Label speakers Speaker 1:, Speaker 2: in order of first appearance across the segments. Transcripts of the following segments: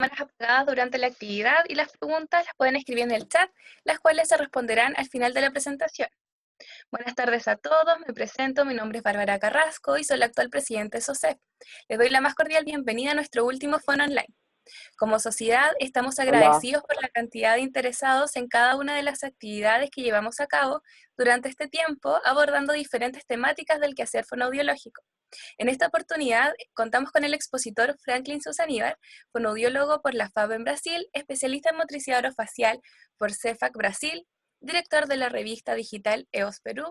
Speaker 1: Cámaras apagadas durante la actividad y las preguntas las pueden escribir en el chat, las cuales se responderán al final de la presentación. Buenas tardes a todos, me presento, mi nombre es Bárbara Carrasco y soy la actual presidenta de SOCEP. Les doy la más cordial bienvenida a nuestro último foro online. Como sociedad, estamos
Speaker 2: Hola,
Speaker 1: agradecidos por la cantidad de interesados en cada una de las actividades que llevamos a cabo durante este tiempo, abordando diferentes temáticas del quehacer fonoaudiológico. En esta oportunidad, contamos con el expositor Franklin Susaníbar, fonoaudiólogo por la FAB en Brasil, especialista en motricidad orofacial por CEFAC Brasil, director de la revista digital EOS Perú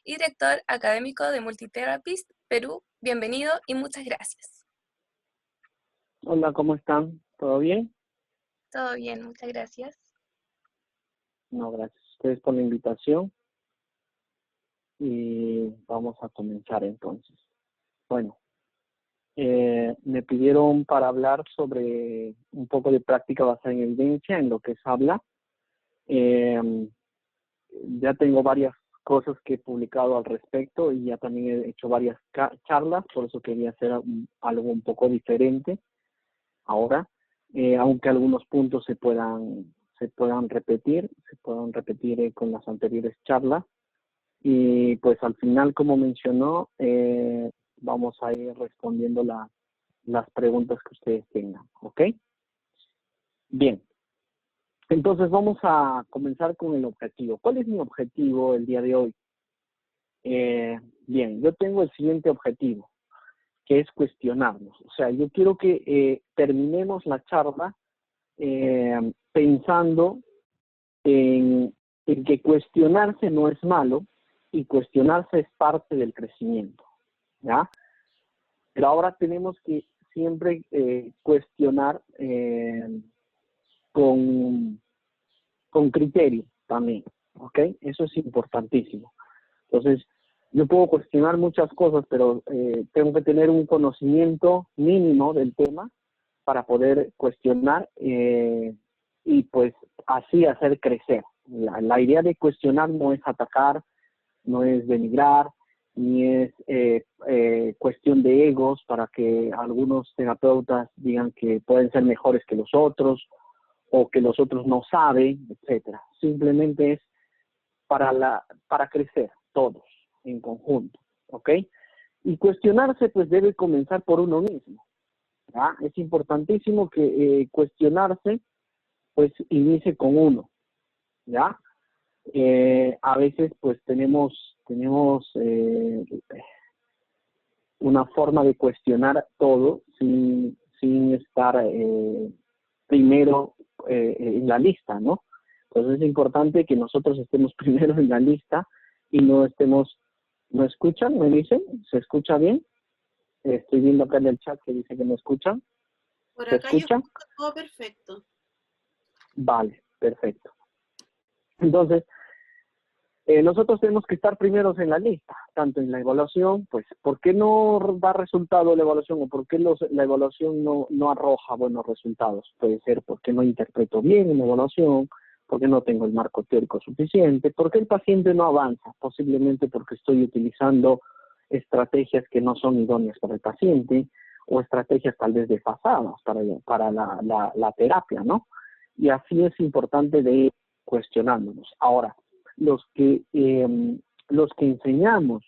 Speaker 1: y director académico de Multitherapist Perú. Bienvenido y muchas gracias.
Speaker 2: hola, ¿cómo están? ¿Todo bien?
Speaker 1: Todo bien, muchas gracias.
Speaker 2: No, gracias a ustedes por la invitación y vamos a comenzar entonces. Bueno, me pidieron para hablar sobre un poco de práctica basada en evidencia en lo que es habla. Ya tengo varias cosas que he publicado al respecto y ya también he hecho varias charlas, por eso quería hacer algo un poco diferente ahora, aunque algunos puntos se puedan repetir con las anteriores charlas. Y pues al final, como mencionó, vamos a ir respondiendo las preguntas que ustedes tengan, ¿ok? Bien, entonces vamos a comenzar con el objetivo. ¿Cuál es mi objetivo el día de hoy? Bien, yo tengo el siguiente objetivo, que es cuestionarnos. O sea, yo quiero que terminemos la charla pensando en que cuestionarse no es malo y cuestionarse es parte del crecimiento, ¿ya? Pero ahora tenemos que siempre cuestionar con criterio también, ¿ok? Eso es importantísimo. Entonces, yo puedo cuestionar muchas cosas, pero tengo que tener un conocimiento mínimo del tema para poder cuestionar y pues así hacer crecer. La idea de cuestionar no es atacar, no es denigrar, ni es cuestión de egos para que algunos terapeutas digan que pueden ser mejores que los otros o que los otros no saben, etcétera. Simplemente es para crecer todos en conjunto, ¿ok? Y cuestionarse pues debe comenzar por uno mismo, ¿ya? Es importantísimo que cuestionarse pues inicie con uno, ¿ya? A veces pues tenemos una forma de cuestionar todo sin estar primero en la lista, ¿no? Entonces es importante que nosotros estemos primero en la lista y no estemos. ¿No escuchan? ¿Me dicen? ¿Se escucha bien? Estoy viendo acá en el chat que dice que me escuchan.
Speaker 3: Por
Speaker 2: ¿Se
Speaker 3: acá yo
Speaker 2: escuchan?
Speaker 3: escucho todo perfecto.
Speaker 2: Vale, perfecto. Entonces, nosotros tenemos que estar primeros en la lista, tanto en la evaluación, pues, ¿por qué no da resultado la evaluación o por qué la evaluación no arroja buenos resultados? Puede ser porque no interpreto bien una evaluación, porque no tengo el marco teórico suficiente, porque el paciente no avanza, posiblemente porque estoy utilizando estrategias que no son idóneas para el paciente o estrategias tal vez desfasadas para la terapia, ¿no? Y así es importante de ir cuestionándonos. Ahora, los que enseñamos,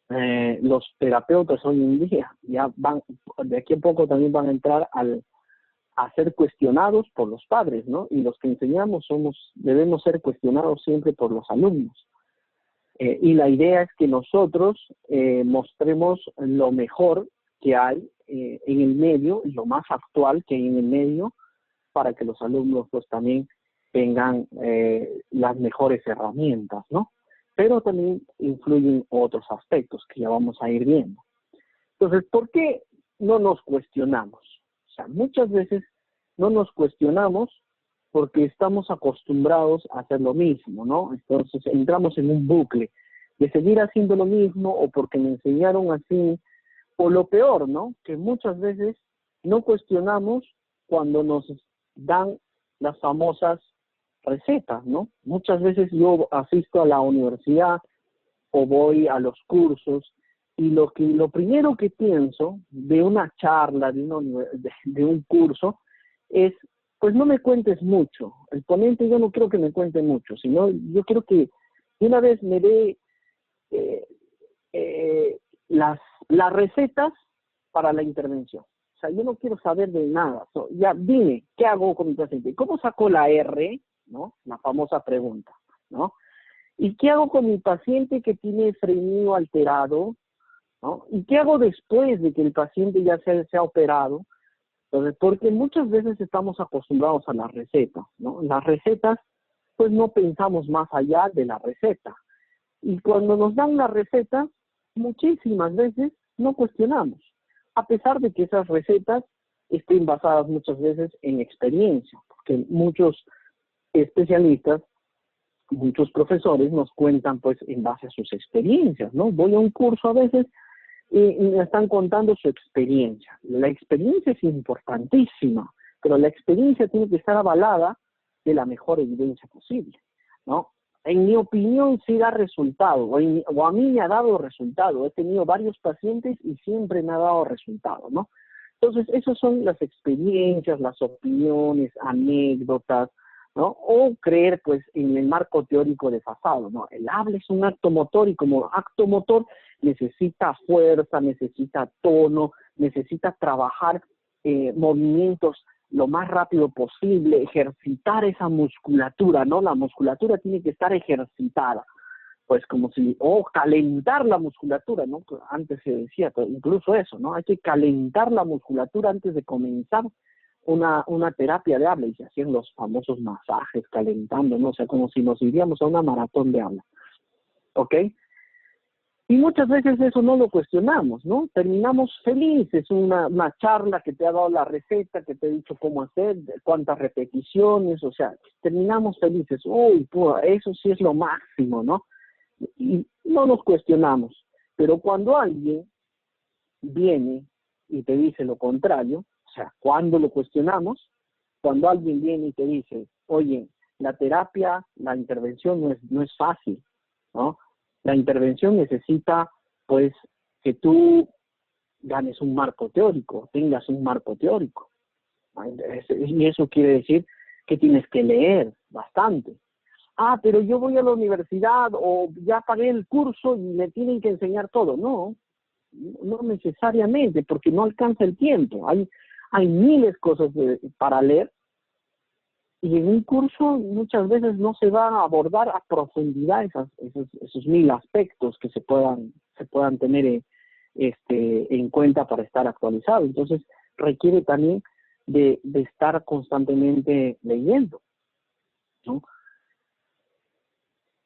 Speaker 2: los terapeutas hoy en día, ya van, de aquí a poco también van a entrar a ser cuestionados por los padres, ¿no? Y los que enseñamos debemos ser cuestionados siempre por los alumnos. Y la idea es que nosotros mostremos lo mejor que hay en el medio, lo más actual que hay en el medio, para que los alumnos pues también tengan las mejores herramientas, ¿no? Pero también influyen otros aspectos que ya vamos a ir viendo. Entonces, ¿por qué no nos cuestionamos? O sea, muchas veces no nos cuestionamos porque estamos acostumbrados a hacer lo mismo, ¿no? Entonces entramos en un bucle de seguir haciendo lo mismo o porque me enseñaron así, o lo peor, ¿no? Que muchas veces no cuestionamos cuando nos dan las famosas recetas, ¿no? Muchas veces yo asisto a la universidad o voy a los cursos y lo primero que pienso de una charla, de un curso, es, pues no me cuentes mucho. El ponente yo no quiero que me cuente mucho, sino yo quiero que de una vez me dé las recetas para la intervención. O sea, yo no quiero saber de nada. Ya dime, ¿qué hago con mi paciente? ¿Cómo saco la R? ¿No? La famosa pregunta, ¿no? ¿Y qué hago con mi paciente que tiene frenillo alterado? ¿No? ¿Y qué hago después de que el paciente ya se ha operado? Entonces, porque muchas veces estamos acostumbrados a las recetas, ¿no? Las recetas, pues no pensamos más allá de la receta. Y cuando nos dan la receta, muchísimas veces no cuestionamos, a pesar de que esas recetas estén basadas muchas veces en experiencia, porque muchos especialistas, muchos profesores nos cuentan pues en base a sus experiencias, ¿no? Voy a un curso a veces y me están contando su experiencia. La experiencia es importantísima, pero la experiencia tiene que estar avalada de la mejor evidencia posible, ¿no? En mi opinión sí da resultado, o a mí me ha dado resultado. He tenido varios pacientes y siempre me ha dado resultado, ¿no? Entonces, esas son las experiencias, las opiniones, anécdotas, ¿no? O creer, pues, en el marco teórico desfasado, ¿no? El habla es un acto motor y como acto motor necesita fuerza, necesita tono, necesita trabajar movimientos lo más rápido posible, ejercitar esa musculatura, ¿no? La musculatura tiene que estar ejercitada, pues como si, o calentar la musculatura, ¿no? Antes se decía, incluso eso, ¿no? Hay que calentar la musculatura antes de comenzar una terapia de habla, y se hacían los famosos masajes calentando, ¿no? O sea, como si nos iríamos a una maratón de habla, ¿ok? Y muchas veces eso no lo cuestionamos, ¿no? Terminamos felices, una charla que te ha dado la receta, que te ha dicho cómo hacer, cuántas repeticiones, o sea, terminamos felices. Uy, eso sí es lo máximo, ¿no? Y no nos cuestionamos. Pero cuando alguien viene y te dice lo contrario, o sea, cuando lo cuestionamos, cuando alguien viene y te dice, oye, la terapia, la intervención no es fácil, ¿no? La intervención necesita, pues, que tú ganes un marco teórico, tengas un marco teórico. Y eso quiere decir que tienes que leer bastante. Ah, pero yo voy a la universidad o ya pagué el curso y me tienen que enseñar todo. No, no necesariamente, porque no alcanza el tiempo. Hay miles de cosas para leer. Y en un curso muchas veces no se va a abordar a profundidad esos 1000 aspectos que se puedan tener en cuenta para estar actualizado. Entonces requiere también de estar constantemente leyendo, ¿no?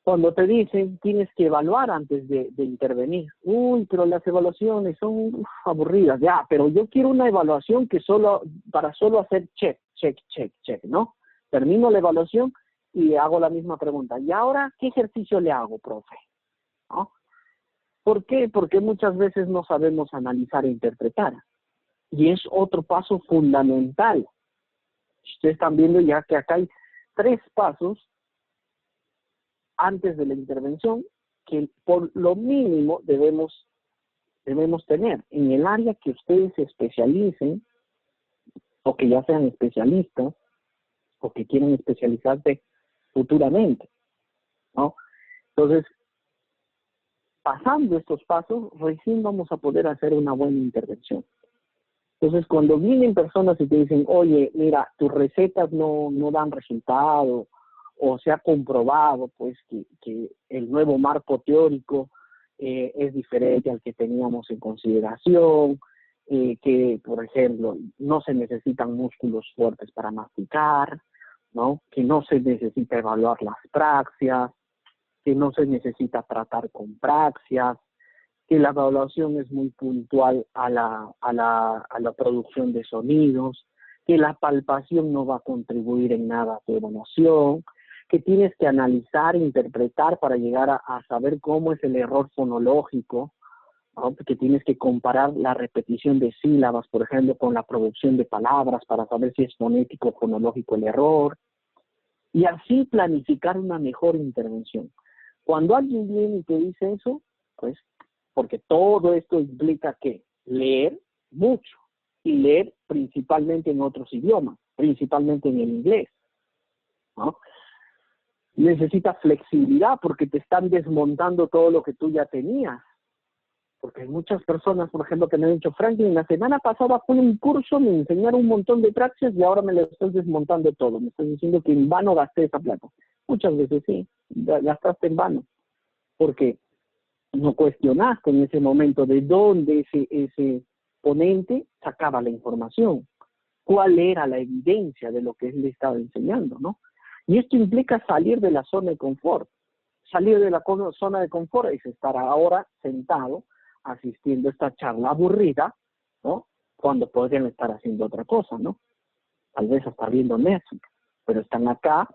Speaker 2: Cuando te dicen tienes que evaluar antes de intervenir, uy, pero las evaluaciones son aburridas, ya, pero yo quiero una evaluación que para solo hacer check, ¿no? Termino la evaluación y hago la misma pregunta. ¿Y ahora qué ejercicio le hago, profe? ¿No? ¿Por qué? Porque muchas veces no sabemos analizar e interpretar. Y es otro paso fundamental. Ustedes están viendo ya que acá hay 3 pasos antes de la intervención que por lo mínimo debemos tener. En el área que ustedes se especialicen o que ya sean especialistas, o que quieren especializarse futuramente, ¿no? Entonces, pasando estos pasos, recién vamos a poder hacer una buena intervención. Entonces, cuando vienen personas y te dicen, oye, mira, tus recetas no dan resultado, o se ha comprobado, pues, que el nuevo marco teórico es diferente al que teníamos en consideración, que, por ejemplo, no se necesitan músculos fuertes para masticar, ¿no? Que no se necesita evaluar las praxias, que no se necesita tratar con praxias, que la evaluación es muy puntual a la producción de sonidos, que la palpación no va a contribuir en nada a tu evaluación, que tienes que analizar e interpretar para llegar a saber cómo es el error fonológico, ¿no? Que tienes que comparar la repetición de sílabas, por ejemplo, con la producción de palabras para saber si es fonético o fonológico el error, y así planificar una mejor intervención. Cuando alguien viene y te dice eso, pues, porque todo esto implica que leer mucho, y leer principalmente en otros idiomas. principalmente en el inglés, ¿no? Necesitas flexibilidad porque te están desmontando todo lo que tú ya tenías. Porque hay muchas personas, por ejemplo, que me han dicho, Franklin, la semana pasada fue un curso, me enseñaron un montón de praxias y ahora me lo estás desmontando todo. Me estás diciendo que en vano gasté esa plata. Muchas veces sí, gastaste en vano. Porque no cuestionaste en ese momento de dónde ese ponente sacaba la información, cuál era la evidencia de lo que él le estaba enseñando, ¿no? Y esto implica salir de la zona de confort. Salir de la zona de confort es estar ahora sentado asistiendo a esta charla aburrida, ¿no? Cuando podrían estar haciendo otra cosa, ¿no? Tal vez hasta viendo Netflix, pero están acá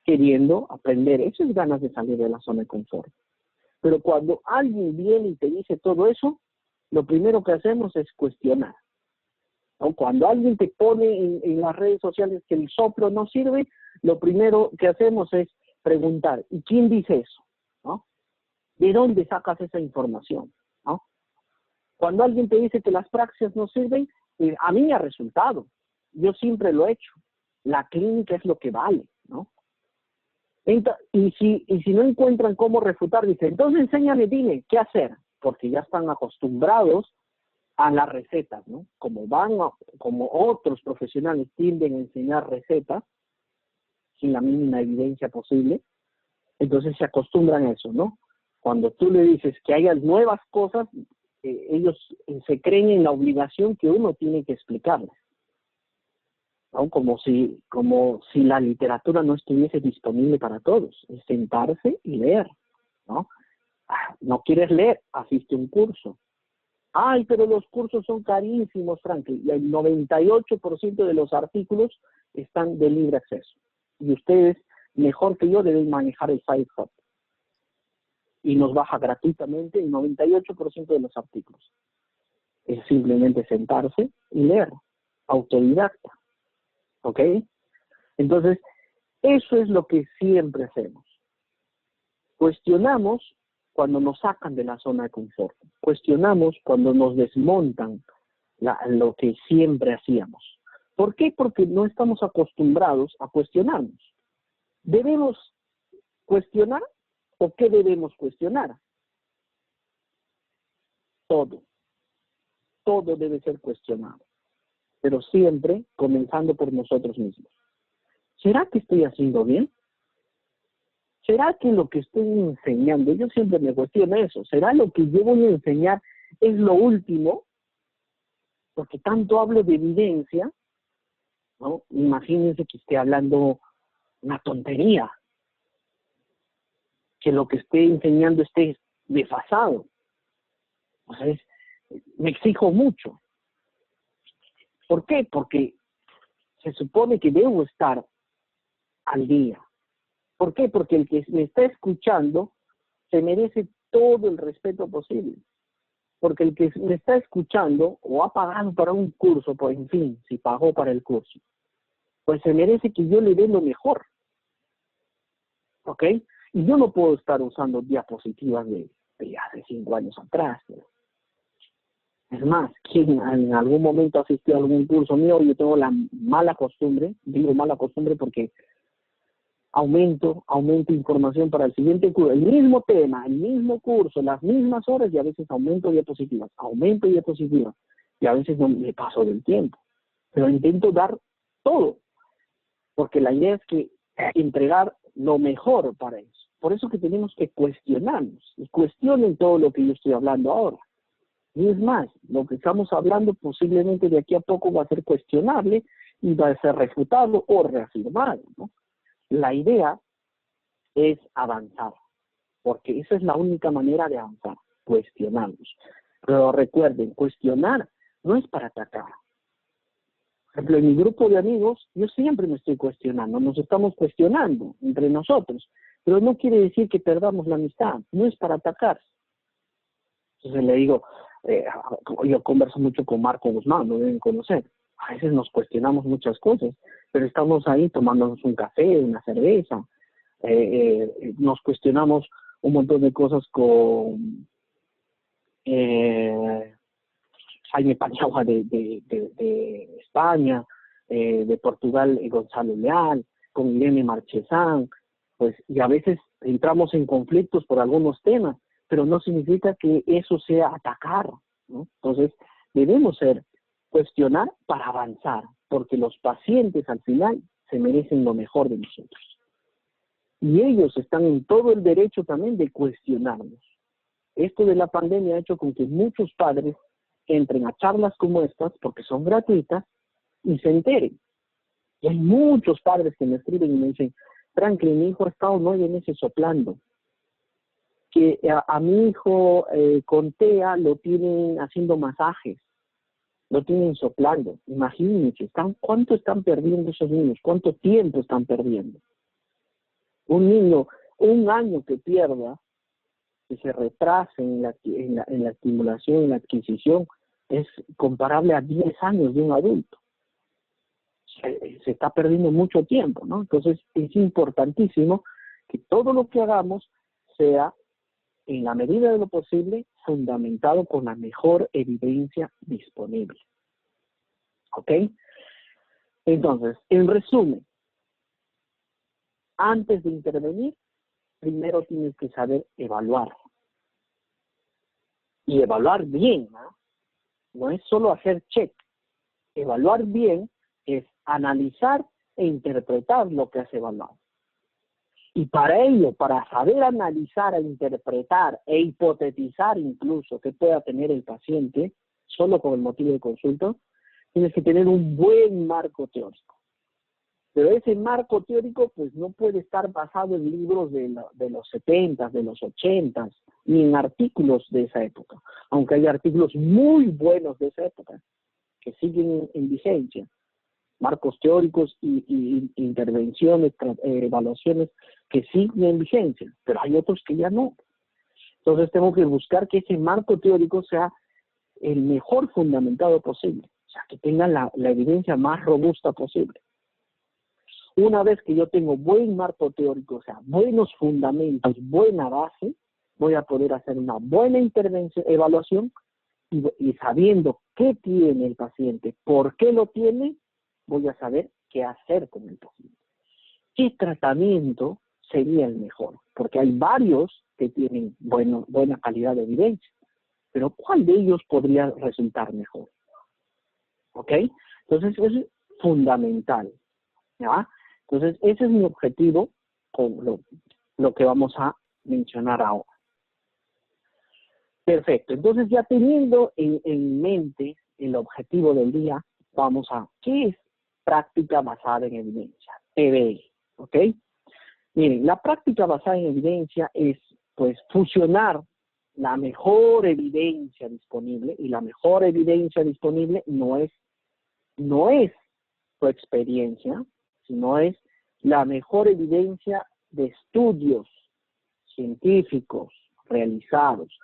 Speaker 2: queriendo aprender. Eso es ganas de salir de la zona de confort. Pero cuando alguien viene y te dice todo eso, lo primero que hacemos es cuestionar, ¿no? Cuando alguien te pone en las redes sociales que el soplo no sirve, lo primero que hacemos es preguntar, ¿y quién dice eso? ¿No? ¿De dónde sacas esa información? ¿No? Cuando alguien te dice que las praxias no sirven, a mí me ha resultado. Yo siempre lo he hecho. La clínica es lo que vale, ¿no? Y si no encuentran cómo refutar, dicen, entonces enséñame, dime, ¿qué hacer? Porque ya están acostumbrados a las recetas, ¿no? Como otros profesionales tienden a enseñar recetas sin la mínima evidencia posible, entonces se acostumbran a eso, ¿no? Cuando tú le dices que haya nuevas cosas, ellos se creen en la obligación que uno tiene que explicarles, ¿no? Como si la literatura no estuviese disponible para todos. Es sentarse y leer, ¿no? ¿No quieres leer? Asiste a un curso. Ay, pero los cursos son carísimos, Franklin. Y el 98% de los artículos están de libre acceso. Y ustedes, mejor que yo, deben manejar el SciHub. Y nos baja gratuitamente el 98% de los artículos. Es simplemente sentarse y leer. Autodidacta. ¿Ok? Entonces, eso es lo que siempre hacemos. Cuestionamos cuando nos sacan de la zona de confort. Cuestionamos cuando nos desmontan lo que siempre hacíamos. ¿Por qué? Porque no estamos acostumbrados a cuestionarnos. ¿Debemos cuestionar o qué debemos cuestionar? Todo. Todo debe ser cuestionado. Pero siempre comenzando por nosotros mismos. ¿Será que estoy haciendo bien? ¿Será que lo que estoy enseñando, yo siempre me cuestiono eso, ¿será lo que yo voy a enseñar es lo último? Porque tanto hablo de evidencia, ¿no? Imagínense que esté hablando una tontería, que lo que esté enseñando esté desfasado. O sea, me exijo mucho. ¿Por qué? Porque se supone que debo estar al día. ¿Por qué? Porque el que me está escuchando se merece todo el respeto posible. Porque el que me está escuchando o ha pagado para un curso, pues en fin, si pagó para el curso, pues se merece que yo le dé lo mejor. ¿Ok? Y yo no puedo estar usando diapositivas de hace 5 años atrás. ¿No? Es más, quien en algún momento asistió a algún curso mío, yo tengo la mala costumbre, digo mala costumbre porque aumento información para el siguiente curso, el mismo tema, el mismo curso, las mismas horas y a veces aumento diapositivas, y a veces no me paso del tiempo, pero intento dar todo, porque la idea es que entregar lo mejor para eso. Por eso que tenemos que cuestionarnos, y cuestionen todo lo que yo estoy hablando ahora. Y es más, lo que estamos hablando posiblemente de aquí a poco va a ser cuestionable y va a ser refutado o reafirmado, ¿no? La idea es avanzar, porque esa es la única manera de avanzar, cuestionarnos. Pero recuerden, cuestionar no es para atacar. Por ejemplo, en mi grupo de amigos, yo siempre me estoy cuestionando, nos estamos cuestionando entre nosotros, pero no quiere decir que perdamos la amistad, no es para atacar. Entonces le digo, yo converso mucho con Marco Guzmán, lo deben conocer. A veces nos cuestionamos muchas cosas, pero estamos ahí tomándonos un café, una cerveza. Nos cuestionamos un montón de cosas con Jaime Paniagua de España, de Portugal, Gonzalo Leal, con Irene Marchesán, pues, y a veces entramos en conflictos por algunos temas, pero no significa que eso sea atacar, ¿no? Entonces, debemos cuestionar para avanzar, porque los pacientes al final se merecen lo mejor de nosotros. Y ellos están en todo el derecho también de cuestionarnos. Esto de la pandemia ha hecho con que muchos padres entren a charlas como estas, porque son gratuitas, y se enteren. Y hay muchos padres que me escriben y me dicen, Franklin, mi hijo ha estado 9 meses soplando. Que a mi hijo con TEA lo tienen haciendo masajes, lo tienen soplando. Imagínense, ¿cuánto están perdiendo esos niños? ¿Cuánto tiempo están perdiendo? Un niño, un año que pierda, que se retrase en la estimulación, en la adquisición, es comparable a 10 años de un adulto. Se está perdiendo mucho tiempo, ¿no? Entonces es importantísimo que todo lo que hagamos sea, en la medida de lo posible, fundamentado con la mejor evidencia disponible. ¿Ok? Entonces, en resumen, antes de intervenir, primero tienes que saber evaluar. Y evaluar bien, ¿no? No es solo hacer check. Evaluar bien es analizar e interpretar lo que has evaluado. Y para ello, para saber analizar, e interpretar e hipotetizar incluso que pueda tener el paciente, solo con el motivo de consulta, tienes que tener un buen marco teórico. Pero ese marco teórico pues no puede estar basado en libros de los 70, de los 80, ni en artículos de esa época, aunque hay artículos muy buenos de esa época que siguen en vigencia, marcos teóricos y intervenciones, evaluaciones que siguen en vigencia, pero hay otros que ya no. Entonces tengo que buscar que ese marco teórico sea el mejor fundamentado posible, o sea, que tenga la evidencia más robusta posible. Una vez que yo tengo buen marco teórico, o sea, buenos fundamentos, buena base, voy a poder hacer una buena evaluación y sabiendo qué tiene el paciente, por qué lo tiene, voy a saber qué hacer con el paciente. ¿Qué tratamiento sería el mejor? Porque hay varios que tienen buena calidad de evidencia, pero ¿cuál de ellos podría resultar mejor? ¿Ok? Entonces, eso es fundamental, ¿ya? Entonces, ese es mi objetivo con lo que vamos a mencionar ahora. Perfecto. Entonces, ya teniendo en mente el objetivo del día, vamos a, ¿qué es práctica basada en evidencia? PBE, ¿ok? Miren, la práctica basada en evidencia es, pues, fusionar la mejor evidencia disponible, y la mejor evidencia disponible no es tu experiencia, sino es la mejor evidencia de estudios científicos realizados.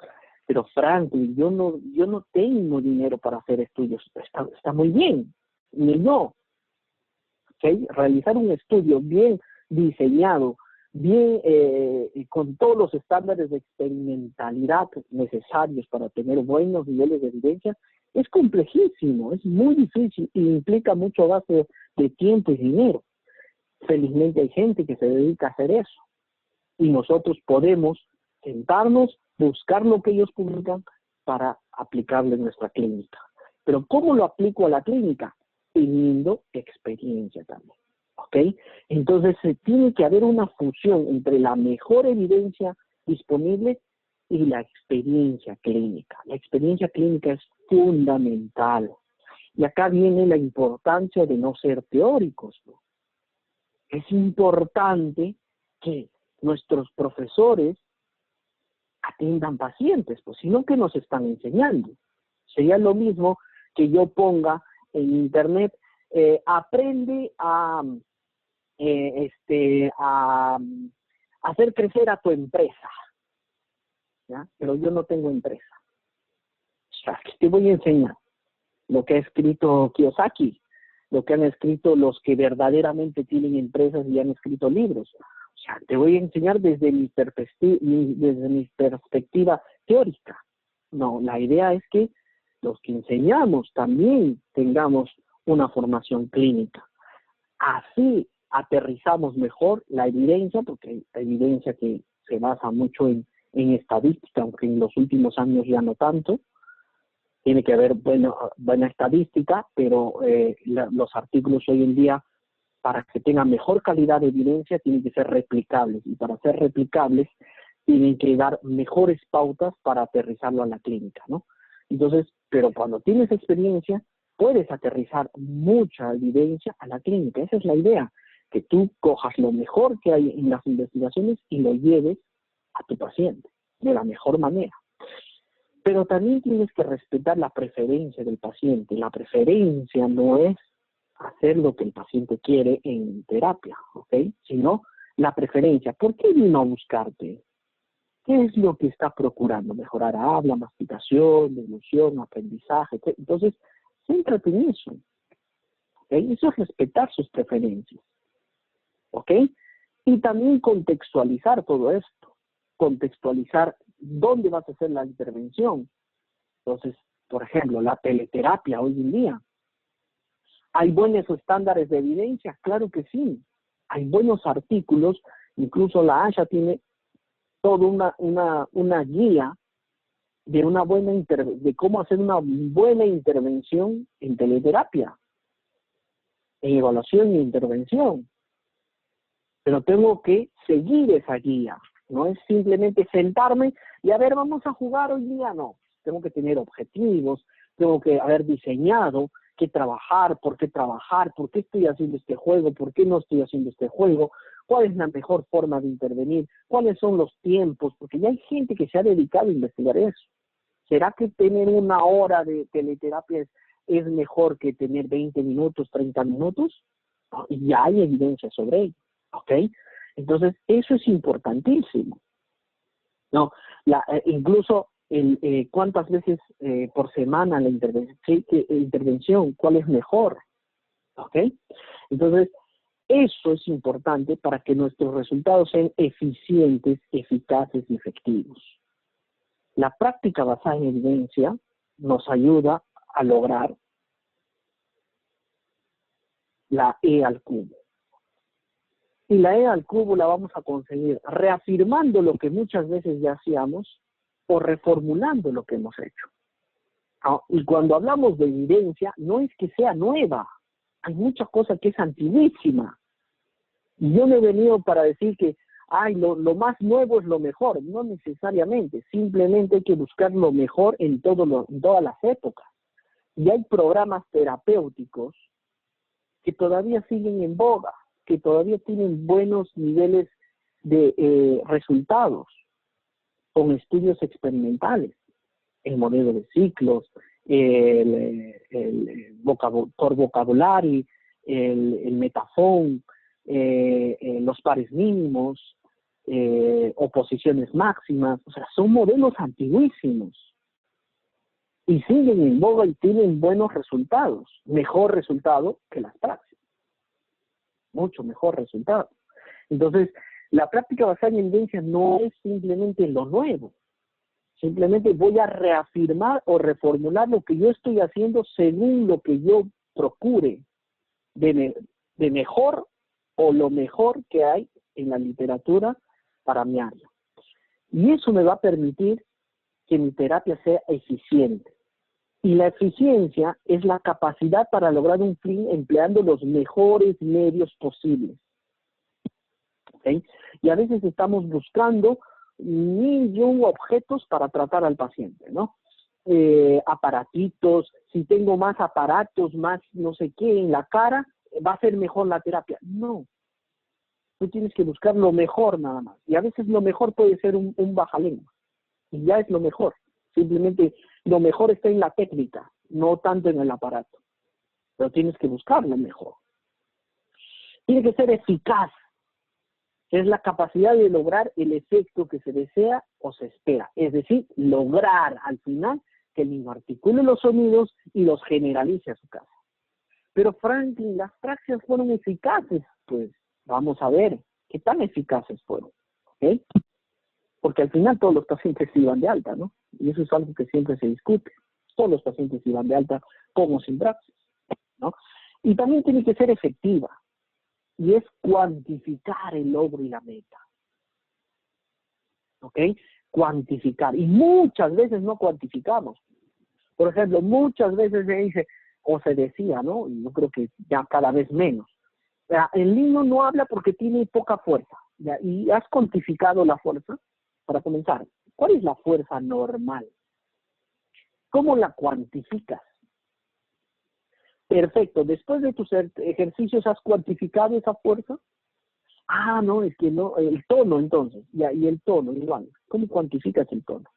Speaker 2: Pero Franklin, yo no tengo dinero para hacer estudios. Está muy bien, ni no. ¿Okay? Realizar un estudio bien diseñado, bien con todos los estándares de experimentalidad necesarios para tener buenos niveles de evidencia, es complejísimo, es muy difícil y implica mucho gasto de tiempo y dinero. Felizmente hay gente que se dedica a hacer eso. Y nosotros podemos sentarnos, buscar lo que ellos publican para aplicarlo en nuestra clínica. Pero ¿cómo lo aplico a la clínica? Teniendo experiencia también. ¿Ok? Entonces tiene que haber una fusión entre la mejor evidencia disponible y la experiencia clínica. La experiencia clínica es fundamental. Y acá viene la importancia de no ser teóricos, ¿no? Es importante que nuestros profesores atiendan pacientes, pues, sino que nos están enseñando. Sería lo mismo que yo ponga en internet, aprende a hacer crecer a tu empresa, ¿ya? Pero yo no tengo empresa. O sea, ¿qué te voy a enseñar? Lo que ha escrito Kiyosaki, lo que han escrito los que verdaderamente tienen empresas y han escrito libros. O sea, te voy a enseñar desde mi perspectiva teórica. No, la idea es que los que enseñamos también tengamos una formación clínica. Así aterrizamos mejor la evidencia, porque hay evidencia que se basa mucho en estadística, aunque en los últimos años ya no tanto. Tiene que haber buena estadística, pero los artículos hoy en día, para que tengan mejor calidad de evidencia, tienen que ser replicables. Y para ser replicables, tienen que dar mejores pautas para aterrizarlo a la clínica, ¿no? Entonces, pero cuando tienes experiencia, puedes aterrizar mucha evidencia a la clínica. Esa es la idea, que tú cojas lo mejor que hay en las investigaciones y lo lleves a tu paciente de la mejor manera. Pero también tienes que respetar la preferencia del paciente. La preferencia no es hacer lo que el paciente quiere en terapia, ¿ok? Sino la preferencia. ¿Por qué vino a buscarte? ¿Qué es lo que está procurando? Mejorar habla, masticación, deglución, aprendizaje. Entonces, céntrate en eso. ¿Okay? Eso es respetar sus preferencias. ¿Ok? Y también contextualizar todo esto. Contextualizar dónde vas a hacer la intervención. Entonces, por ejemplo, la teleterapia hoy en día. ¿Hay buenos estándares de evidencia? Claro que sí. Hay buenos artículos. Incluso la ASHA tiene toda una guía de de cómo hacer una buena intervención en teleterapia, en evaluación e intervención. Pero tengo que seguir esa guía. No es simplemente sentarme y a ver, vamos a jugar hoy día. No, tengo que tener objetivos, tengo que haber diseñado qué trabajar, por qué estoy haciendo este juego, por qué no estoy haciendo este juego, cuál es la mejor forma de intervenir, cuáles son los tiempos, porque ya hay gente que se ha dedicado a investigar eso. ¿Será que tener una hora de teleterapia es mejor que tener 20 minutos, 30 minutos? ¿No? Y ya hay evidencia sobre ello, ¿ok? Entonces, eso es importantísimo. ¿No? Incluso cuántas veces por semana la intervención, cuál es mejor, ¿ok? Entonces, eso es importante para que nuestros resultados sean eficientes, eficaces y efectivos. La práctica basada en evidencia nos ayuda a lograr la E al cubo. Y la E al cubo la vamos a conseguir reafirmando lo que muchas veces ya hacíamos o reformulando lo que hemos hecho. Y cuando hablamos de evidencia, no es que sea nueva. Hay muchas cosas que es antiguísima. Y yo no he venido para decir que lo más nuevo es lo mejor. No necesariamente. Simplemente hay que buscar lo mejor en todas las épocas. Y hay programas terapéuticos que todavía siguen en boga, que todavía tienen buenos niveles de resultados con estudios experimentales. El modelo de ciclos, el Core Vocabulary, el Metafon, los pares mínimos, oposiciones máximas. O sea, son modelos antiguísimos y siguen en boga y tienen buenos resultados. Mejor resultado que las praxis. Mucho mejor resultado. Entonces, la práctica basada en evidencia no es simplemente lo nuevo. Simplemente voy a reafirmar o reformular lo que yo estoy haciendo según lo que yo procure de mejor o lo mejor que hay en la literatura para mi área. Y eso me va a permitir que mi terapia sea eficiente. Y la eficiencia es la capacidad para lograr un fin empleando los mejores medios posibles. ¿Okay? Y a veces estamos buscando 1.000 objetos para tratar al paciente, ¿no? Aparatitos, si tengo más aparatos, más no sé qué en la cara, va a ser mejor la terapia. No. Tú tienes que buscar lo mejor nada más. Y a veces lo mejor puede ser un bajalengua. Y ya es lo mejor. Simplemente lo mejor está en la técnica, no tanto en el aparato. Pero tienes que buscar lo mejor. Tiene que ser eficaz. Es la capacidad de lograr el efecto que se desea o se espera. Es decir, lograr al final que el niño articule los sonidos y los generalice a su casa. Pero Franklin, las praxias fueron eficaces. Pues vamos a ver qué tan eficaces fueron. ¿Okay? Porque al final todos los pacientes se iban de alta, ¿no? Y eso es algo que siempre se discute. Todos los pacientes se iban de alta como sin praxis, ¿no? Y también tiene que ser efectiva, y es cuantificar el logro y la meta. ¿Ok? Cuantificar. Y muchas veces no cuantificamos. Por ejemplo, muchas veces se dice, o se decía, ¿no? Y yo creo que ya cada vez menos. El niño no habla porque tiene poca fuerza. ¿Ya? Y has cuantificado la fuerza. Para comenzar, ¿cuál es la fuerza normal? ¿Cómo la cuantificas? Perfecto. Después de tus ejercicios, ¿has cuantificado esa fuerza? Ah, no, es que no. El tono, entonces. Ya, y el tono, igual. ¿Cómo cuantificas el tono?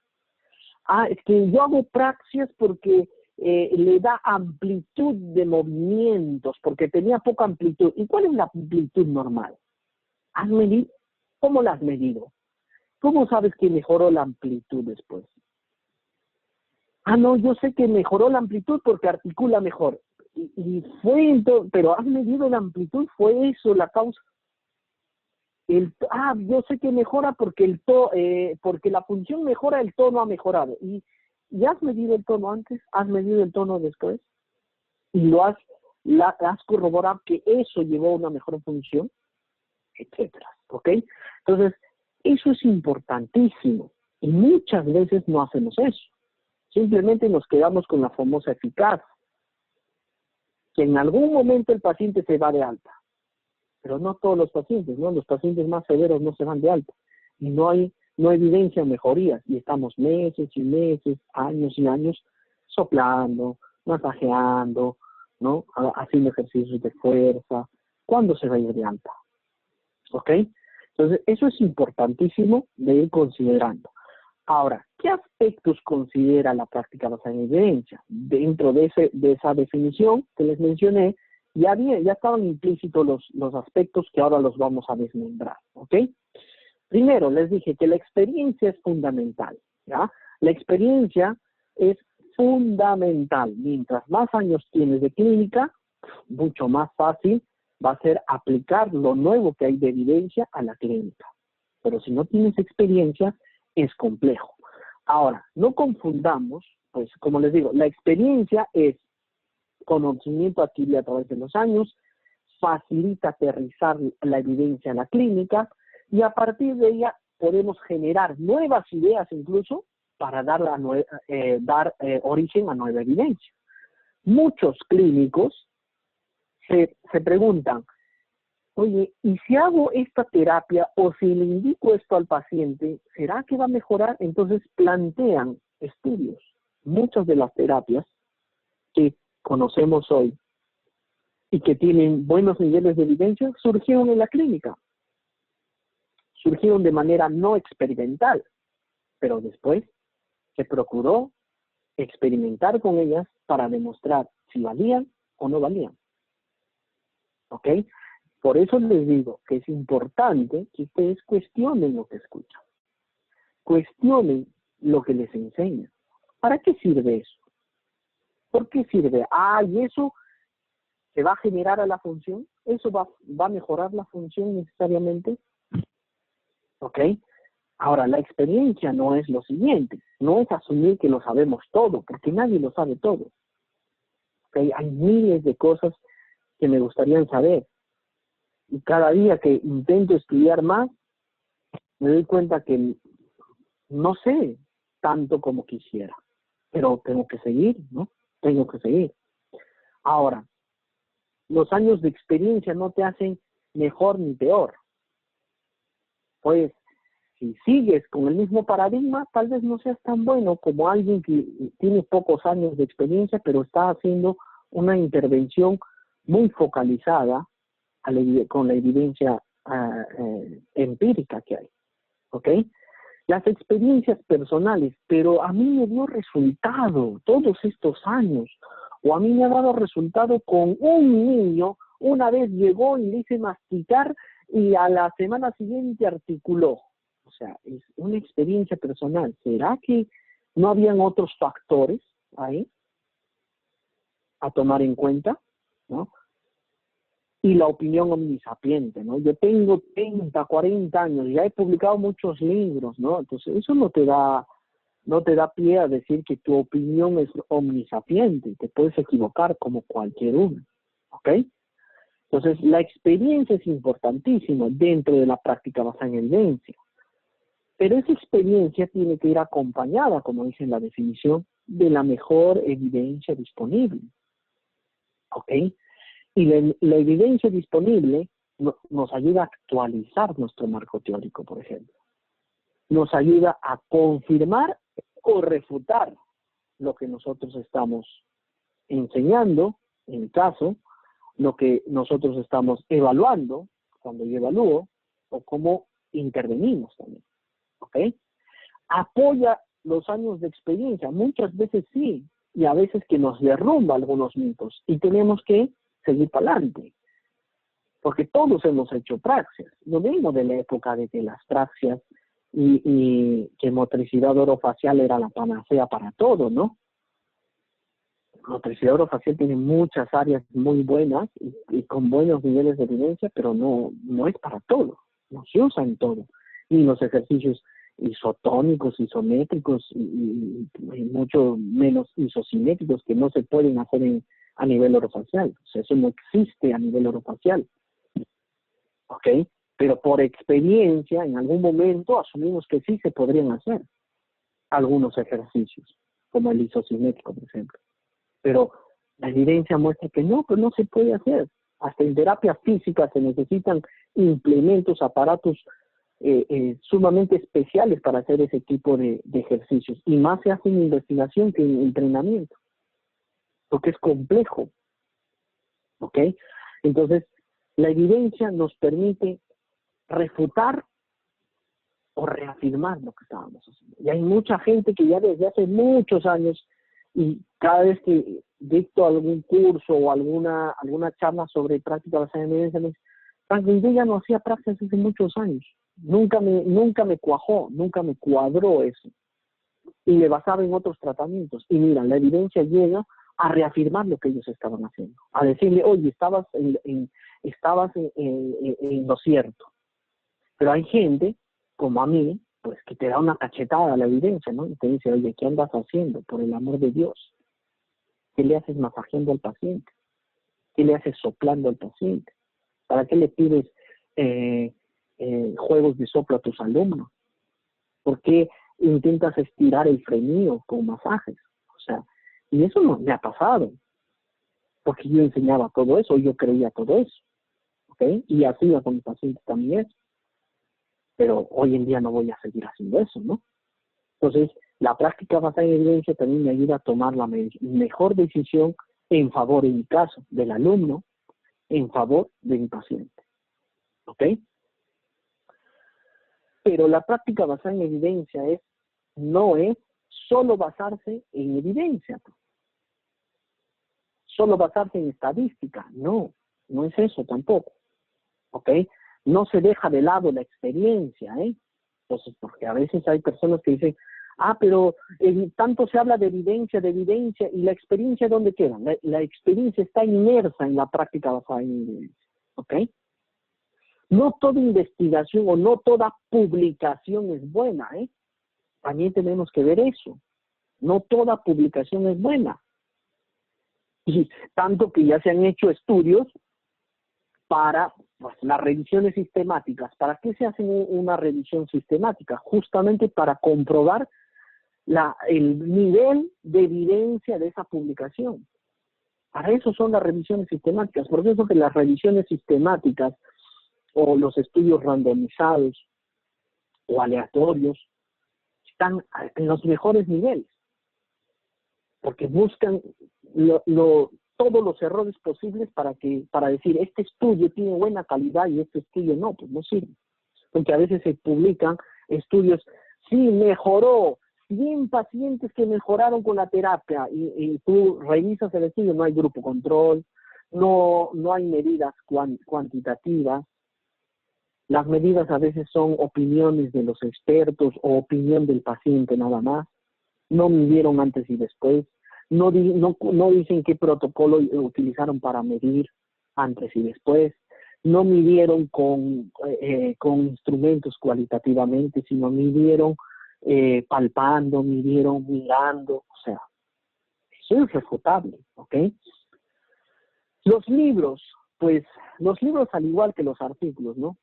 Speaker 2: Ah, es que yo hago praxias porque le da amplitud de movimientos, porque tenía poca amplitud. ¿Y cuál es la amplitud normal? ¿Has medido? ¿Cómo la has medido? ¿Cómo sabes que mejoró la amplitud después? Ah, no, yo sé que mejoró la amplitud porque articula mejor. Y fue entonces, pero ¿has medido la amplitud? ¿Fue eso la causa? Yo sé que mejora porque porque la función mejora, el tono ha mejorado. ¿Y has medido el tono antes? ¿Has medido el tono después? ¿Y has corroborado que eso llevó a una mejor función? Etcétera. ¿Ok? Entonces, eso es importantísimo. Y muchas veces no hacemos eso. Simplemente nos quedamos con la famosa eficaz, que en algún momento el paciente se va de alta. Pero no todos los pacientes, ¿no? Los pacientes más severos no se van de alta. Y no evidencia mejorías. Y estamos meses y meses, años y años, soplando, masajeando, ¿no? Haciendo ejercicios de fuerza. ¿Cuándo se va a ir de alta? ¿Ok? Entonces, eso es importantísimo de ir considerando. Ahora, ¿qué aspectos considera la práctica basada en evidencia? Dentro de esa definición que les mencioné, ya estaban implícitos los aspectos que ahora los vamos a desmembrar, ¿ok? Primero, les dije que la experiencia es fundamental, ¿ya? La experiencia es fundamental. Mientras más años tienes de clínica, mucho más fácil va a ser aplicar lo nuevo que hay de evidencia a la clínica. Pero si no tienes experiencia, es complejo. Ahora, no confundamos, pues como les digo, la experiencia es conocimiento adquirido a través de los años, facilita aterrizar la evidencia en la clínica y a partir de ella podemos generar nuevas ideas incluso para dar origen a nueva evidencia. Muchos clínicos se preguntan, oye, ¿y si hago esta terapia o si le indico esto al paciente, ¿será que va a mejorar? Entonces plantean estudios. Muchas de las terapias que conocemos hoy y que tienen buenos niveles de evidencia surgieron en la clínica. Surgieron de manera no experimental, pero después se procuró experimentar con ellas para demostrar si valían o no valían. ¿Ok? Por eso les digo que es importante que ustedes cuestionen lo que escuchan. Cuestionen lo que les enseñan. ¿Para qué sirve eso? ¿Por qué sirve? ¿Y eso se va a generar a la función? ¿Eso va a mejorar la función necesariamente? ¿Ok? Ahora, la experiencia no es lo siguiente. No es asumir que lo sabemos todo, porque nadie lo sabe todo. ¿Ok? Hay miles de cosas que me gustaría saber. Y cada día que intento estudiar más, me doy cuenta que no sé tanto como quisiera. Pero tengo que seguir, ¿no? Tengo que seguir. Ahora, los años de experiencia no te hacen mejor ni peor. Pues, si sigues con el mismo paradigma, tal vez no seas tan bueno como alguien que tiene pocos años de experiencia, pero está haciendo una intervención muy focalizada con la evidencia empírica que hay. ¿Ok? Las experiencias personales, pero a mí me dio resultado todos estos años, o a mí me ha dado resultado con un niño, una vez llegó y le hice masticar y a la semana siguiente articuló. O sea, es una experiencia personal. ¿Será que no habían otros factores ahí a tomar en cuenta? ¿No? Y la opinión omnisapiente, ¿no? Yo tengo 30, 40 años, ya he publicado muchos libros, ¿no? Entonces, eso no te da pie a decir que tu opinión es omnisapiente, te puedes equivocar como cualquier uno, ¿ok? Entonces, la experiencia es importantísima dentro de la práctica basada en evidencia. Pero esa experiencia tiene que ir acompañada, como dice en la definición, de la mejor evidencia disponible. ¿Ok? Y la evidencia disponible nos ayuda a actualizar nuestro marco teórico, por ejemplo. Nos ayuda a confirmar o refutar lo que nosotros estamos enseñando, en mi caso, lo que nosotros estamos evaluando, cuando yo evalúo, o cómo intervenimos también. ¿Ok? Apoya los años de experiencia, muchas veces sí, y a veces que nos derrumba algunos mitos, y tenemos que seguir para adelante, porque todos hemos hecho praxias. Yo vengo de la época de que las praxias y que motricidad orofacial era la panacea para todo, ¿no? Motricidad orofacial tiene muchas áreas muy buenas y con buenos niveles de evidencia, pero no es para todo, no se usa en todo. Y los ejercicios isotónicos, isométricos y mucho menos isosimétricos que no se pueden hacer a nivel orofacial. O sea, eso no existe a nivel orofacial. ¿Ok? Pero por experiencia, en algún momento asumimos que sí se podrían hacer algunos ejercicios, como el isosimétrico, por ejemplo. Pero la evidencia muestra que no se puede hacer. Hasta en terapia física se necesitan implementos, aparatos sumamente especiales para hacer ese tipo de ejercicios. Y más se hace en investigación que en entrenamiento, porque es complejo. ¿Ok? Entonces, la evidencia nos permite refutar o reafirmar lo que estábamos haciendo. Y hay mucha gente que ya desde hace muchos años, y cada vez que dicto algún curso o alguna charla sobre práctica basada en evidencia, me dice, Franklin, yo ya no hacía prácticas hace muchos años. Nunca me cuajó, nunca me cuadró eso. Y me basaba en otros tratamientos. Y mira, la evidencia llega a reafirmar lo que ellos estaban haciendo. A decirle, oye, estabas en lo cierto. Pero hay gente, como a mí, pues que te da una cachetada a la evidencia, ¿no? Y te dice, oye, ¿qué andas haciendo? Por el amor de Dios. ¿Qué le haces masajeando al paciente? ¿Qué le haces soplando al paciente? ¿Para qué le pides juegos de soplo a tus alumnos? ¿Por qué intentas estirar el frenillo con masajes? O sea, y eso no me ha pasado, porque yo enseñaba todo eso, yo creía todo eso, ¿ok? Y hacía con mis pacientes también eso. Pero hoy en día no voy a seguir haciendo eso, ¿no? Entonces, la práctica basada en evidencia también me ayuda a tomar la mejor decisión en favor, en mi caso, del alumno, en favor de mi paciente. ¿Ok? Pero la práctica basada en evidencia no es solo basarse en evidencia, solo basarse en estadística. No es eso tampoco. ¿Ok? No se deja de lado la experiencia, ¿eh? Entonces, porque a veces hay personas que dicen, pero tanto se habla de evidencia, y la experiencia, ¿dónde queda? La experiencia está inmersa en la práctica basada en evidencia, ¿ok? No toda investigación o no toda publicación es buena, ¿eh? También tenemos que ver eso. No toda publicación es buena. Y tanto que ya se han hecho estudios para las revisiones sistemáticas. ¿Para qué se hace una revisión sistemática? Justamente para comprobar el nivel de evidencia de esa publicación. Para eso son las revisiones sistemáticas. Por eso que las revisiones sistemáticas o los estudios randomizados o aleatorios están en los mejores niveles, porque buscan todos los errores posibles para decir, este estudio tiene buena calidad y este estudio no, pues no sirve. Porque a veces se publican estudios, sí, mejoró, 100 pacientes que mejoraron con la terapia, y tú revisas el estudio, no hay grupo control, no hay medidas cuantitativas. Las medidas a veces son opiniones de los expertos o opinión del paciente nada más. No midieron antes y después. No dicen qué protocolo utilizaron para medir antes y después. No midieron con instrumentos cualitativamente, sino midieron palpando, midieron mirando. O sea, eso es refutable, ¿ok? Los libros, pues los libros al igual que los artículos, ¿no?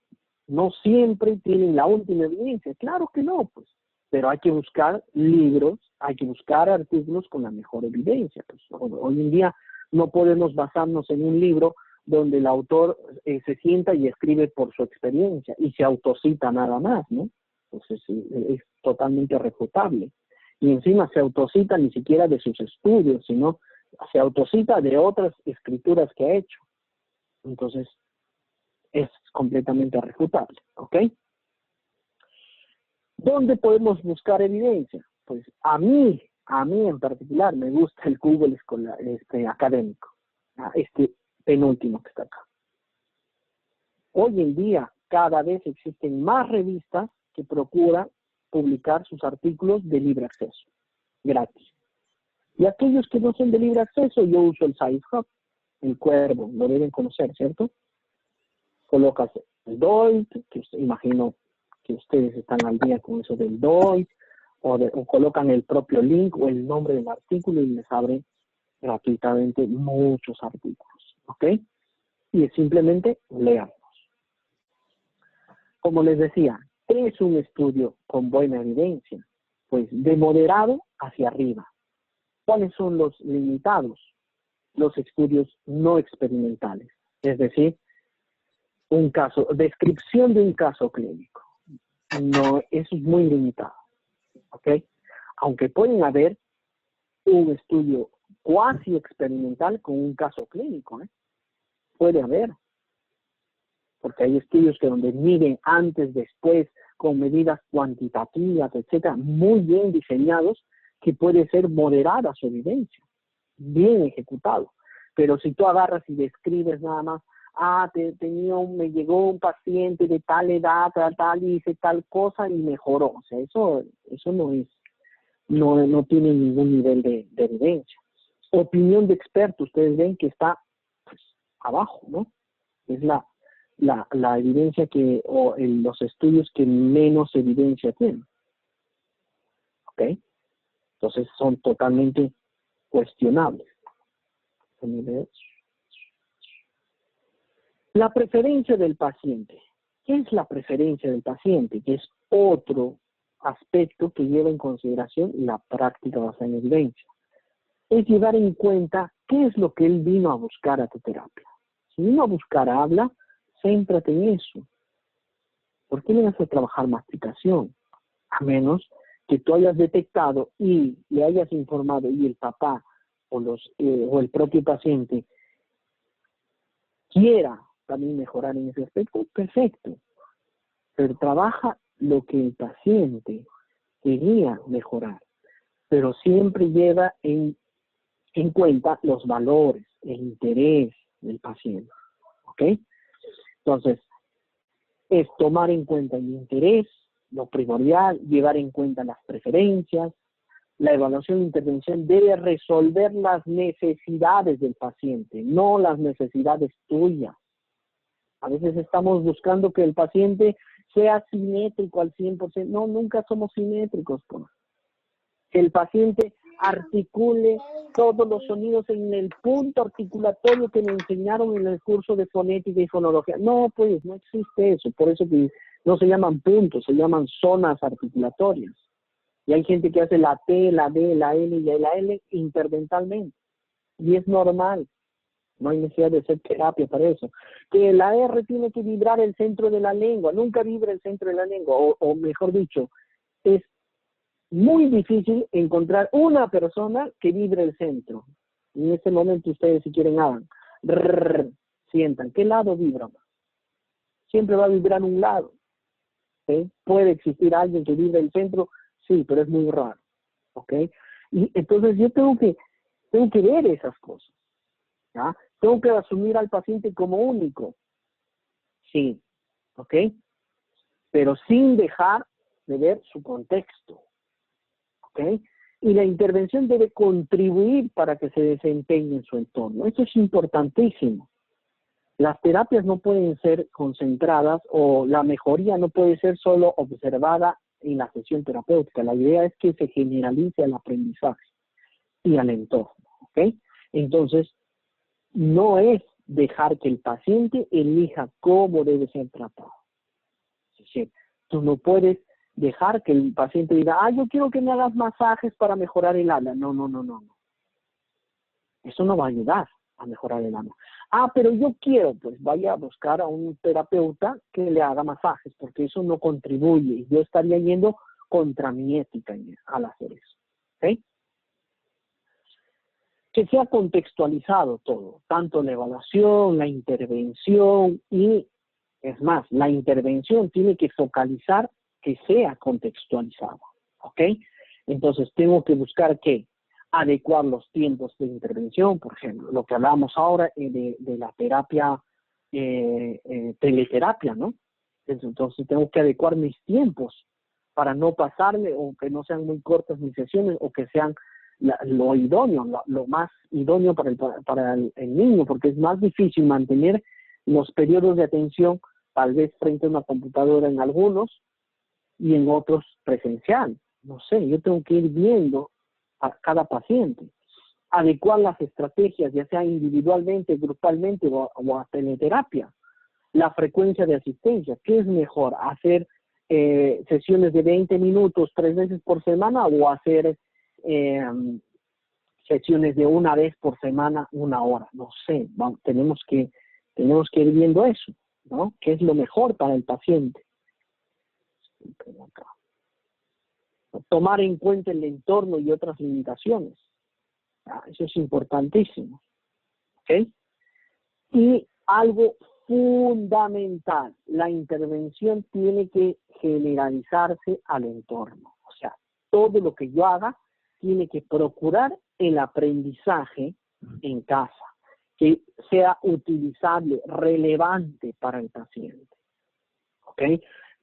Speaker 2: No siempre tienen la última evidencia. Claro que no, pues. Pero hay que buscar libros, hay que buscar artículos con la mejor evidencia. Pues, hoy en día no podemos basarnos en un libro donde el autor se sienta y escribe por su experiencia y se autocita nada más, ¿no? Entonces es totalmente refutable. Y encima se autocita ni siquiera de sus estudios, sino se autocita de otras escrituras que ha hecho. Entonces es completamente refutable, ¿ok? ¿Dónde podemos buscar evidencia? Pues a mí en particular me gusta el Google escolar, académico, este penúltimo que está acá. Hoy en día cada vez existen más revistas que procuran publicar sus artículos de libre acceso, gratis. Y aquellos que no son de libre acceso, yo uso el SciHub, el Cuervo, lo deben conocer, ¿cierto? Colocas el DOIT, que imagino que ustedes están al día con eso del DOIT, o colocan el propio link o el nombre del artículo y les abre gratuitamente muchos artículos, ¿ok? Y es simplemente leerlos. Como les decía, ¿qué es un estudio con buena evidencia? Pues de moderado hacia arriba. ¿Cuáles son los limitados? Los estudios no experimentales, es decir, un caso, descripción de un caso clínico. No, eso es muy limitado, ¿ok? Aunque pueden haber un estudio cuasi experimental con un caso clínico, ¿eh? Puede haber, porque hay estudios que donde miden antes, después, con medidas cuantitativas, etcétera, muy bien diseñados, que puede ser moderada su evidencia, bien ejecutado. Pero si tú agarras y describes nada más, me llegó un paciente de tal edad, tal, y hice tal cosa y mejoró. O sea, eso no tiene ningún nivel de evidencia. Opinión de experto, ustedes ven que está pues, abajo, ¿no? Es la evidencia los estudios que menos evidencia tienen. ¿Ok? Entonces son totalmente cuestionables. La preferencia del paciente. ¿Qué es la preferencia del paciente? Que es otro aspecto que lleva en consideración la práctica basada en evidencia. Es llevar en cuenta qué es lo que él vino a buscar a tu terapia. Si vino a buscar habla, céntrate en eso. ¿Por qué le vas a trabajar masticación? A menos que tú hayas detectado y le hayas informado y el papá o el propio paciente quiera también mejorar en ese aspecto, perfecto. Pero trabaja lo que el paciente quería mejorar. Pero siempre lleva en cuenta los valores, el interés del paciente. ¿Ok? Entonces, es tomar en cuenta el interés, lo primordial, llevar en cuenta las preferencias. La evaluación de intervención debe resolver las necesidades del paciente, no las necesidades tuyas. A veces estamos buscando que el paciente sea simétrico al 100%. No, nunca somos simétricos. Pues. Que el paciente articule todos los sonidos en el punto articulatorio que me enseñaron en el curso de fonética y fonología. No, pues, no existe eso. Por eso que no se llaman puntos, se llaman zonas articulatorias. Y hay gente que hace la T, la D, la L y la L interdentalmente. Y es normal. No hay necesidad de hacer terapia para eso. Que la R tiene que vibrar el centro de la lengua. Nunca vibra el centro de la lengua. O mejor dicho, es muy difícil encontrar una persona que vibre el centro. En este momento ustedes si quieren hagan. Sientan. ¿Qué lado vibra? Siempre va a vibrar un lado. ¿Sí? Puede existir alguien que vibre el centro, sí, pero es muy raro. ¿Ok? Y entonces yo tengo que ver esas cosas. ¿Ya? Tengo que asumir al paciente como único. Sí. ¿Ok? Pero sin dejar de ver su contexto. ¿Ok? Y la intervención debe contribuir para que se desempeñe en su entorno. Eso es importantísimo. Las terapias no pueden ser concentradas o la mejoría no puede ser solo observada en la sesión terapéutica. La idea es que se generalice al aprendizaje y al entorno. ¿Ok? Entonces, no es dejar que el paciente elija cómo debe ser tratado. Es decir, tú no puedes dejar que el paciente diga, yo quiero que me hagas masajes para mejorar el habla. No, no, no, no. Eso no va a ayudar a mejorar el habla. Pero yo quiero, pues vaya a buscar a un terapeuta que le haga masajes, porque eso no contribuye. Yo estaría yendo contra mi ética al hacer eso. ¿Ok? Que sea contextualizado todo, tanto la evaluación, la intervención y, es más, la intervención tiene que focalizar que sea contextualizado. ¿Ok? Entonces tengo que buscar que adecuar los tiempos de intervención, por ejemplo, lo que hablábamos ahora de la terapia, teleterapia, ¿no? Entonces tengo que adecuar mis tiempos para no pasarme o que no sean muy cortas mis sesiones o que sean lo idóneo, lo más idóneo para el niño, porque es más difícil mantener los periodos de atención tal vez frente a una computadora en algunos y en otros presencial. No sé, yo tengo que ir viendo a cada paciente, adecuar las estrategias, ya sea individualmente, grupalmente o a teleterapia, la frecuencia de asistencia. ¿Qué es mejor? ¿Hacer sesiones de 20 minutos 3 veces por semana o hacer sesiones de una vez por semana, 1 hora? No sé, tenemos que ir viendo eso, ¿no? ¿Qué es lo mejor para el paciente? Tomar en cuenta el entorno y otras limitaciones. Eso es importantísimo. ¿Ok? Y algo fundamental, la intervención tiene que generalizarse al entorno. O sea, todo lo que yo haga tiene que procurar el aprendizaje en casa, que sea utilizable, relevante para el paciente. ¿Ok?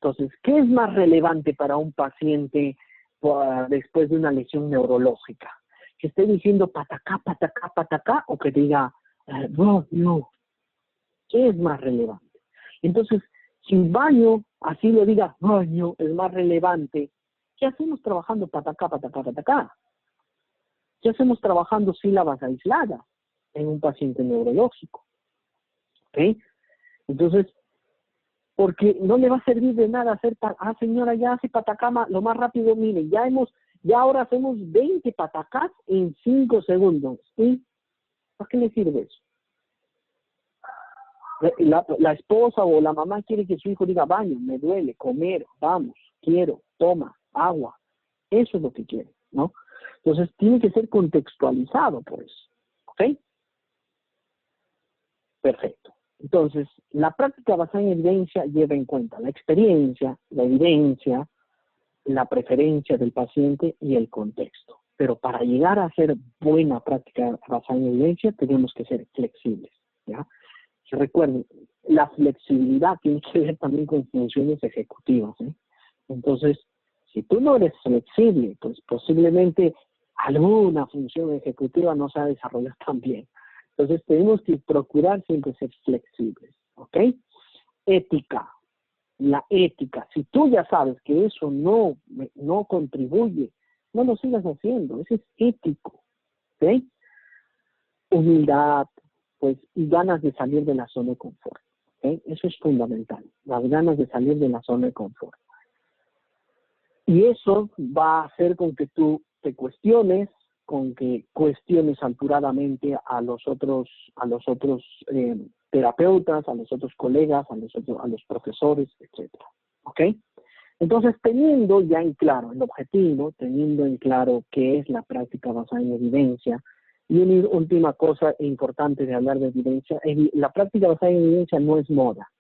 Speaker 2: Entonces, ¿qué es más relevante para un paciente después de una lesión neurológica? Que esté diciendo patacá, patacá, patacá, o que diga, no. ¿Qué es más relevante? Entonces, si baño, así lo diga, baño es más relevante, ¿qué hacemos trabajando patacá, patacá, patacá? ¿Qué hacemos trabajando sílabas aisladas en un paciente neurológico? ¿Ok? Entonces, porque no le va a servir de nada hacer, señora, ya hace patacama lo más rápido, mire, ya ahora hacemos 20 patacás en 5 segundos. ¿Sí? ¿Para qué le sirve eso? La esposa o la mamá quiere que su hijo diga, baño, me duele, comer, vamos, quiero, toma, agua. Eso es lo que quiere, ¿no? Entonces tiene que ser contextualizado por eso. ¿Ok? Perfecto. Entonces, la práctica basada en evidencia lleva en cuenta la experiencia, la evidencia, la preferencia del paciente y el contexto. Pero para llegar a hacer buena práctica basada en evidencia, tenemos que ser flexibles, ¿ya? Recuerden, la flexibilidad tiene que ver también con funciones ejecutivas, ¿eh? Entonces, si tú no eres flexible, pues posiblemente alguna función ejecutiva no se va a desarrollar tan bien. Entonces, tenemos que procurar siempre ser flexibles, ¿ok? Ética. La ética. Si tú ya sabes que eso no contribuye, no lo sigas haciendo. Eso es ético, ¿ok? Humildad, pues, y ganas de salir de la zona de confort. ¿Okay? Eso es fundamental, las ganas de salir de la zona de confort. Y eso va a hacer con que tú te cuestiones, con que cuestiones alturadamente a los otros terapeutas, a los otros colegas, a los profesores, etc. ¿Ok? Entonces, teniendo ya en claro el objetivo, teniendo en claro qué es la práctica basada en evidencia, y una última cosa importante de hablar de evidencia, la práctica basada en evidencia no es moda.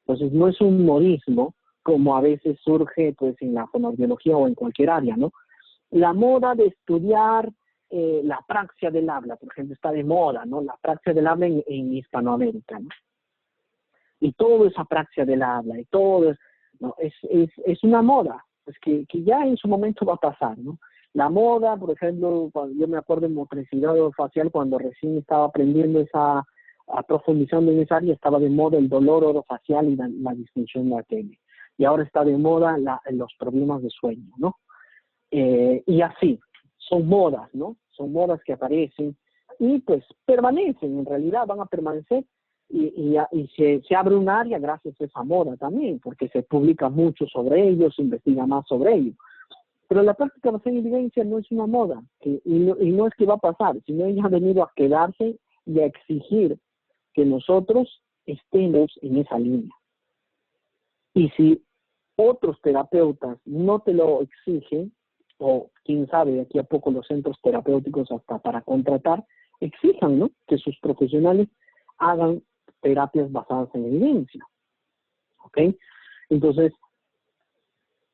Speaker 2: Entonces, no es un modismo, como a veces surge pues en la fonoaudiología o en cualquier área, ¿no? La moda de estudiar la praxia del habla, por ejemplo, está de moda, ¿no? La praxia del habla en Hispanoamérica, ¿no? Y toda esa praxia del habla, y todo, ¿no? Es una moda, pues que ya en su momento va a pasar, ¿no? La moda, por ejemplo, yo me acuerdo en motricidad orofacial, cuando recién estaba aprendiendo profundizando en esa área, estaba de moda el dolor orofacial y la disfunción de arteria. Y ahora está de moda los problemas de sueño, ¿no? Y así, son modas, ¿no? Son modas que aparecen y pues permanecen, en realidad van a permanecer y se abre un área gracias a esa moda también, porque se publica mucho sobre ellos, se investiga más sobre ellos. Pero la práctica basada en evidencia no es una moda, y no es que va a pasar, sino ella ha venido a quedarse y a exigir que nosotros estemos en esa línea. Y si otros terapeutas no te lo exigen, o quién sabe, de aquí a poco los centros terapéuticos hasta para contratar, exijan, ¿no?, que sus profesionales hagan terapias basadas en evidencia. ¿Ok? Entonces,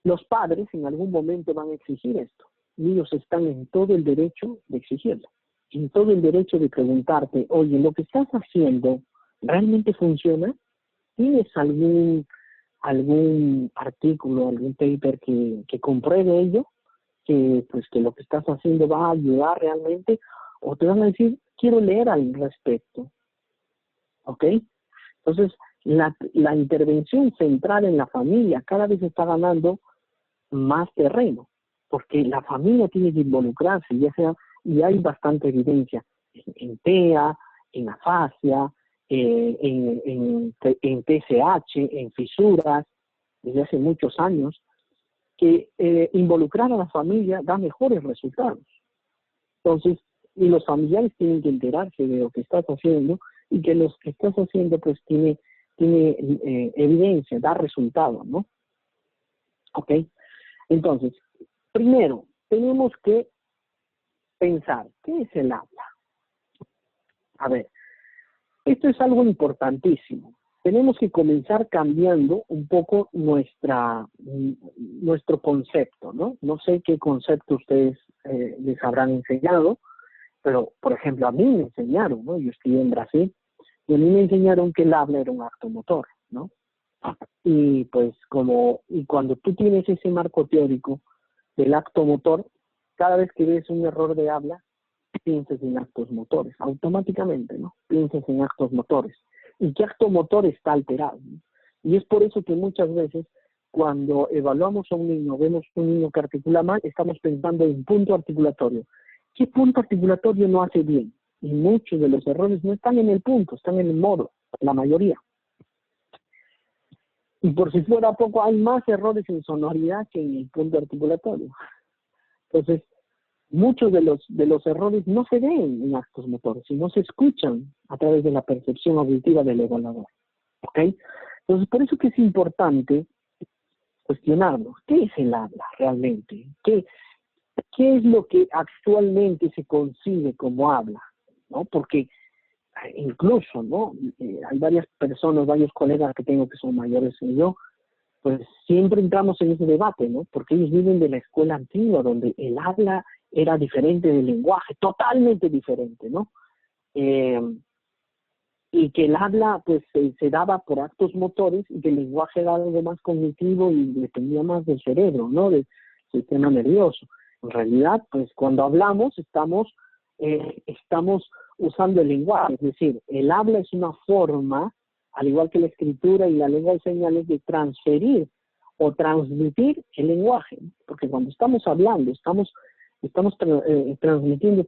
Speaker 2: los padres en algún momento van a exigir esto. Y ellos están en todo el derecho de exigirlo. En todo el derecho de preguntarte, oye, ¿lo que estás haciendo realmente funciona? ¿Tienes algún artículo, algún paper que compruebe ello? Que lo que estás haciendo va a ayudar realmente, o te van a decir, quiero leer al respecto. ¿Ok? Entonces, la intervención central en la familia cada vez está ganando más terreno, porque la familia tiene que involucrarse, y hay bastante evidencia en TEA, en afasia, en TSH, en fisuras, desde hace muchos años, que involucrar a la familia da mejores resultados. Entonces, y los familiares tienen que enterarse de lo que estás haciendo, y que lo que estás haciendo pues tiene evidencia, da resultados, ¿no? ¿Ok? Entonces, primero, tenemos que pensar, ¿qué es el habla? A ver, esto es algo importantísimo. Tenemos que comenzar cambiando un poco nuestro concepto, ¿no? No sé qué concepto ustedes les habrán enseñado, pero, por ejemplo, a mí me enseñaron, ¿no? Yo estudié en Brasil, y a mí me enseñaron que el habla era un acto motor, ¿no? Y pues cuando tú tienes ese marco teórico del acto motor, cada vez que ves un error de habla, piensas en actos motores, automáticamente, ¿no? Piensas en actos motores. ¿Y qué acto motor está alterado? ¿No? Y es por eso que muchas veces, cuando evaluamos a un niño, vemos un niño que articula mal, estamos pensando en punto articulatorio. ¿Qué punto articulatorio no hace bien? Y muchos de los errores no están en el punto, están en el modo, la mayoría. Y por si fuera poco, hay más errores en sonoridad que en el punto articulatorio. Entonces, muchos de los errores no se ven en actos motores, sino se escuchan a través de la percepción auditiva del evaluador. ¿Ok? Entonces, por eso que es importante cuestionarnos. ¿Qué es el habla realmente? ¿Qué es lo que actualmente se concibe como habla? ¿No? Porque incluso, ¿no? Hay varias personas, varios colegas que tengo que son mayores que yo, pues siempre entramos en ese debate, ¿no? Porque ellos viven de la escuela antigua, donde el habla era diferente del lenguaje, totalmente diferente, ¿no? Y que el habla, pues, se daba por actos motores, y que el lenguaje era algo más cognitivo y dependía más del cerebro, ¿no? Del sistema nervioso. En realidad, pues, cuando hablamos, estamos usando el lenguaje, es decir, el habla es una forma, al igual que la escritura y la lengua de señales, de transferir o transmitir el lenguaje, porque cuando estamos hablando, estamos transmitiendo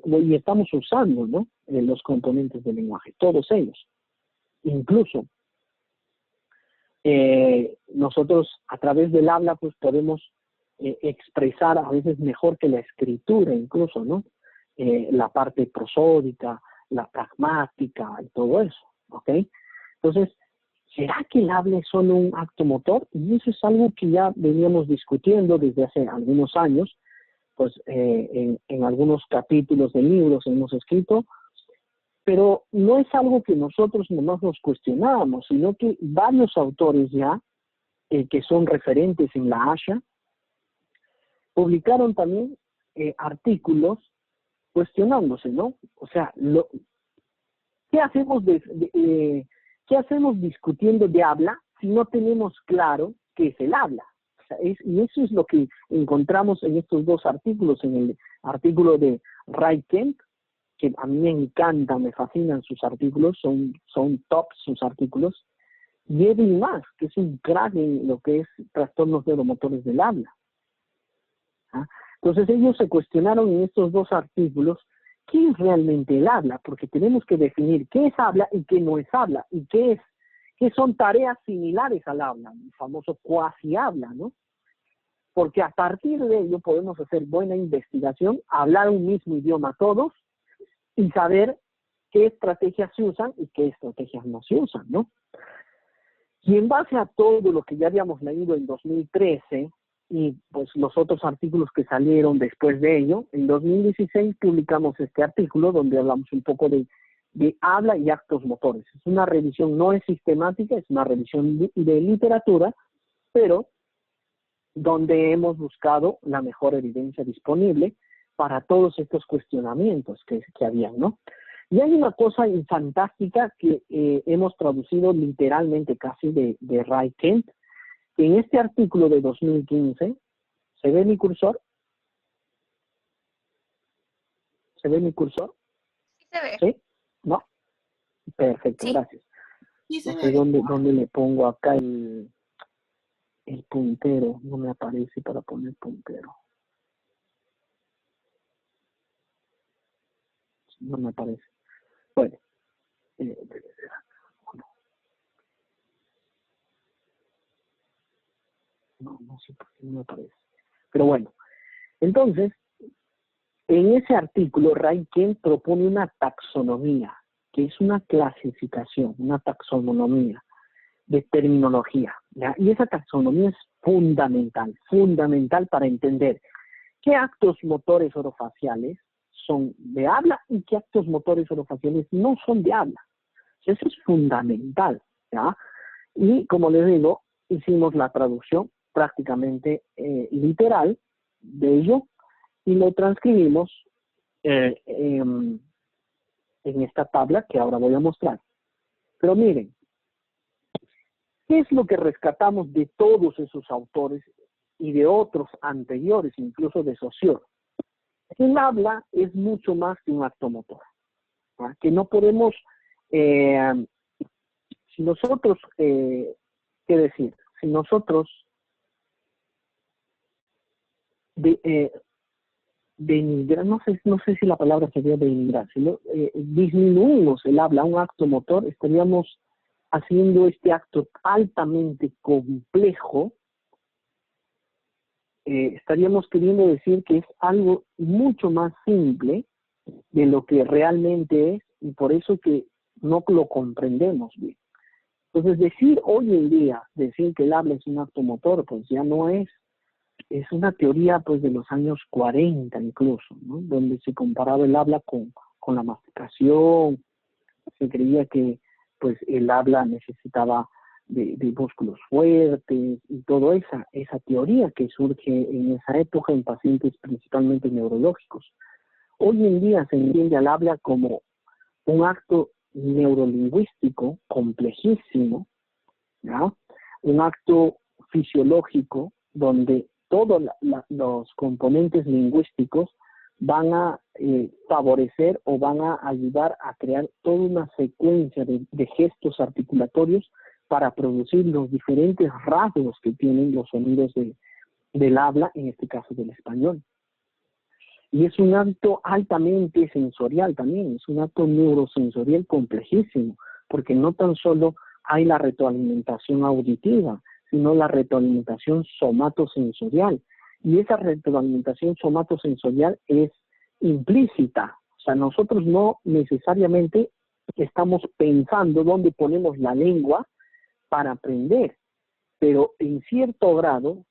Speaker 2: y estamos usando, ¿no?, los componentes del lenguaje, todos ellos. Incluso nosotros a través del habla pues podemos expresar a veces mejor que la escritura, incluso, ¿no? La parte prosódica, la pragmática y todo eso, ¿ok? Entonces, ¿será que el habla es solo un acto motor? Y eso es algo que ya veníamos discutiendo desde hace algunos años, pues en algunos capítulos de libros hemos escrito, pero no es algo que nosotros nomás nos cuestionábamos, sino que varios autores ya, que son referentes en la ASHA, publicaron también artículos cuestionándose, ¿no? O sea, ¿qué hacemos ¿qué hacemos discutiendo de habla si no tenemos claro qué es el habla? O sea, y eso es lo que encontramos en estos dos artículos, en el artículo de Ray Kemp, que a mí me encantan, me fascinan sus artículos, son top sus artículos, y Edwin Mas, que es un crack en lo que es trastornos neuromotores del habla. ¿Ah? Entonces ellos se cuestionaron en estos dos artículos ¿qué es realmente el habla? Porque tenemos que definir qué es habla y qué no es habla, y qué son tareas similares al habla, el famoso cuasi habla, ¿no? Porque a partir de ello podemos hacer buena investigación, hablar un mismo idioma todos y saber qué estrategias se usan y qué estrategias no se usan, ¿no? Y en base a todo lo que ya habíamos leído en 2013 y pues los otros artículos que salieron después de ello, en 2016 publicamos este artículo donde hablamos un poco de habla y actos motores. Es una revisión, no es sistemática, es una revisión de literatura, pero donde hemos buscado la mejor evidencia disponible para todos estos cuestionamientos que había, ¿no? Y hay una cosa fantástica que hemos traducido literalmente casi de Ray Kent. En este artículo de 2015, ¿se ve mi cursor? ¿Se ve mi cursor?
Speaker 1: Sí se ve.
Speaker 2: ¿Sí? ¿No? Perfecto,
Speaker 1: Sí.
Speaker 2: gracias.
Speaker 1: Sí se
Speaker 2: No
Speaker 1: ve
Speaker 2: sé
Speaker 1: bien.
Speaker 2: dónde le pongo acá el puntero. No me aparece para poner puntero. No me aparece. Bueno. No sé por qué no me aparece. Pero bueno, entonces, en ese artículo, Ray Kent propone una taxonomía, que es una clasificación, una taxonomía de terminología, ¿ya? Y esa taxonomía es fundamental para entender qué actos motores orofaciales son de habla y qué actos motores orofaciales no son de habla. Eso es fundamental, ¿ya? Y como les digo, hicimos la traducción prácticamente literal de ello y lo transcribimos en esta tabla que ahora voy a mostrar. Pero miren, ¿qué es lo que rescatamos de todos esos autores y de otros anteriores, incluso de Saussure? El habla es mucho más que un acto motor, ¿verdad? Que no podemos, si nosotros, ¿qué decir? Si nosotros denigrar, no sé si la palabra sería denigrar, si disminuimos el habla a un acto motor, estaríamos haciendo este acto altamente complejo, estaríamos queriendo decir que es algo mucho más simple de lo que realmente es, y por eso que no lo comprendemos bien. Entonces, hoy en día, decir que el habla es un acto motor, pues ya no es una teoría pues de los años 40 incluso, ¿no? Donde se comparaba el habla con la masticación, se creía que pues el habla necesitaba de músculos fuertes y toda esa teoría que surge en esa época en pacientes principalmente neurológicos. Hoy en día se entiende al habla como un acto neurolingüístico complejísimo, ¿ya? Un acto fisiológico donde todos los componentes lingüísticos van a favorecer o van a ayudar a crear toda una secuencia de gestos articulatorios para producir los diferentes rasgos que tienen los sonidos del habla, en este caso del español. Y es un acto altamente sensorial también, es un acto neurosensorial complejísimo, porque no tan solo hay la retroalimentación auditiva, sino la retroalimentación somatosensorial. Y esa retroalimentación somatosensorial es implícita. O sea, nosotros no necesariamente estamos pensando dónde ponemos la lengua para aprender, pero en cierto grado,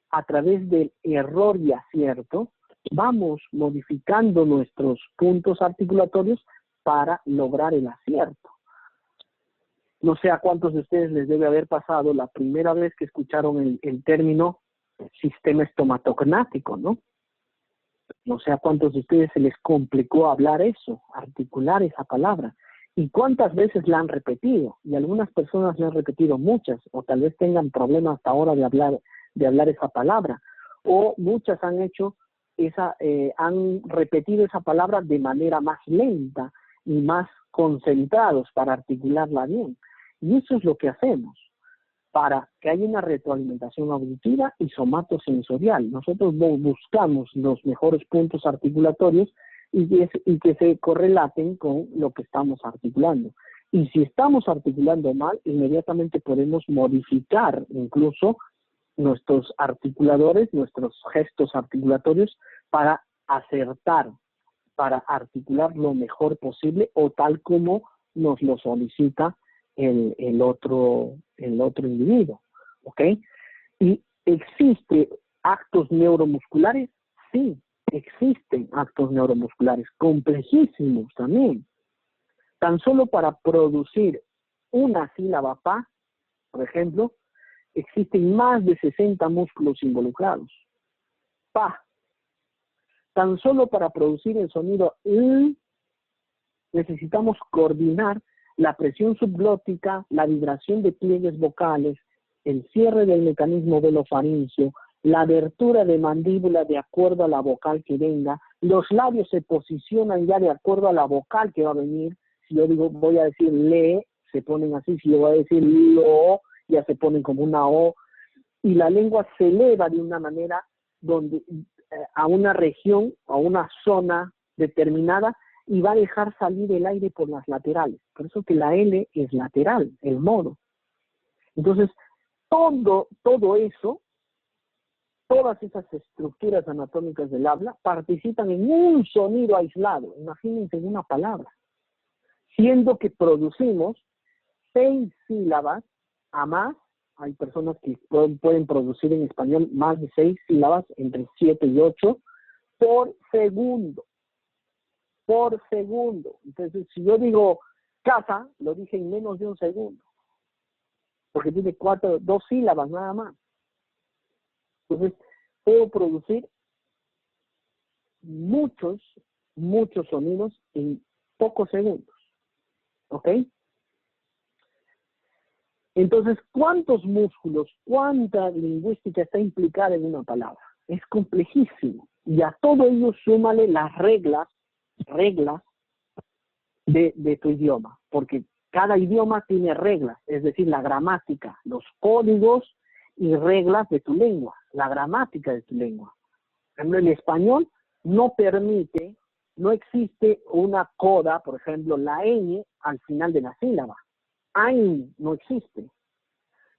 Speaker 2: a través del error y acierto, vamos modificando nuestros puntos articulatorios para lograr el acierto. No sé a cuántos de ustedes les debe haber pasado la primera vez que escucharon el término sistema estomatognático, ¿no? No sé a cuántos de ustedes se les complicó hablar eso, articular esa palabra. ¿Y cuántas veces la han repetido? Y algunas personas la han repetido muchas, o tal vez tengan problemas hasta ahora de hablar esa palabra. O muchas han repetido esa palabra de manera más lenta y más concentrados para articularla bien. Y eso es lo que hacemos, para que haya una retroalimentación auditiva y somatosensorial. Nosotros buscamos los mejores puntos articulatorios y que se correlaten con lo que estamos articulando. Y si estamos articulando mal, inmediatamente podemos modificar incluso nuestros articuladores, nuestros gestos articulatorios para acertar, para articular lo mejor posible o tal como nos lo solicita el otro individuo, ¿ok? ¿Y existe actos neuromusculares? Sí, existen actos neuromusculares, complejísimos también. Tan solo para producir una sílaba pa, por ejemplo, existen más de 60 músculos involucrados. Pa. Tan solo para producir el sonido l, necesitamos coordinar la presión subglótica, la vibración de pliegues vocales, el cierre del mecanismo velofaríngeo, la abertura de mandíbula de acuerdo a la vocal que venga, los labios se posicionan ya de acuerdo a la vocal que va a venir. Si yo digo, voy a decir le, se ponen así. Si yo voy a decir lo, ya se ponen como una o. Y la lengua se eleva de una manera donde a una región, a una zona determinada, y va a dejar salir el aire por las laterales. Por eso que la L es lateral, el modo. Entonces, todo eso, todas esas estructuras anatómicas del habla participan en un sonido aislado. Imagínense en una palabra. Siendo que producimos 6 sílabas a más. Hay personas que pueden producir en español más de 6 sílabas, entre 7 y 8, por segundo. Por segundo. Entonces, si yo digo casa, lo dije en menos de un segundo. Porque tiene 2 sílabas nada más. Entonces, puedo producir muchos sonidos en pocos segundos. ¿Ok? Entonces, ¿cuántos músculos, cuánta lingüística está implicada en una palabra? Es complejísimo. Y a todo ello súmale las reglas de tu idioma. Porque cada idioma tiene reglas, es decir, la gramática, los códigos y reglas de tu lengua, la gramática de tu lengua. Por ejemplo, el español no permite, no existe una coda, por ejemplo, la ñ al final de la sílaba. Ain no existe.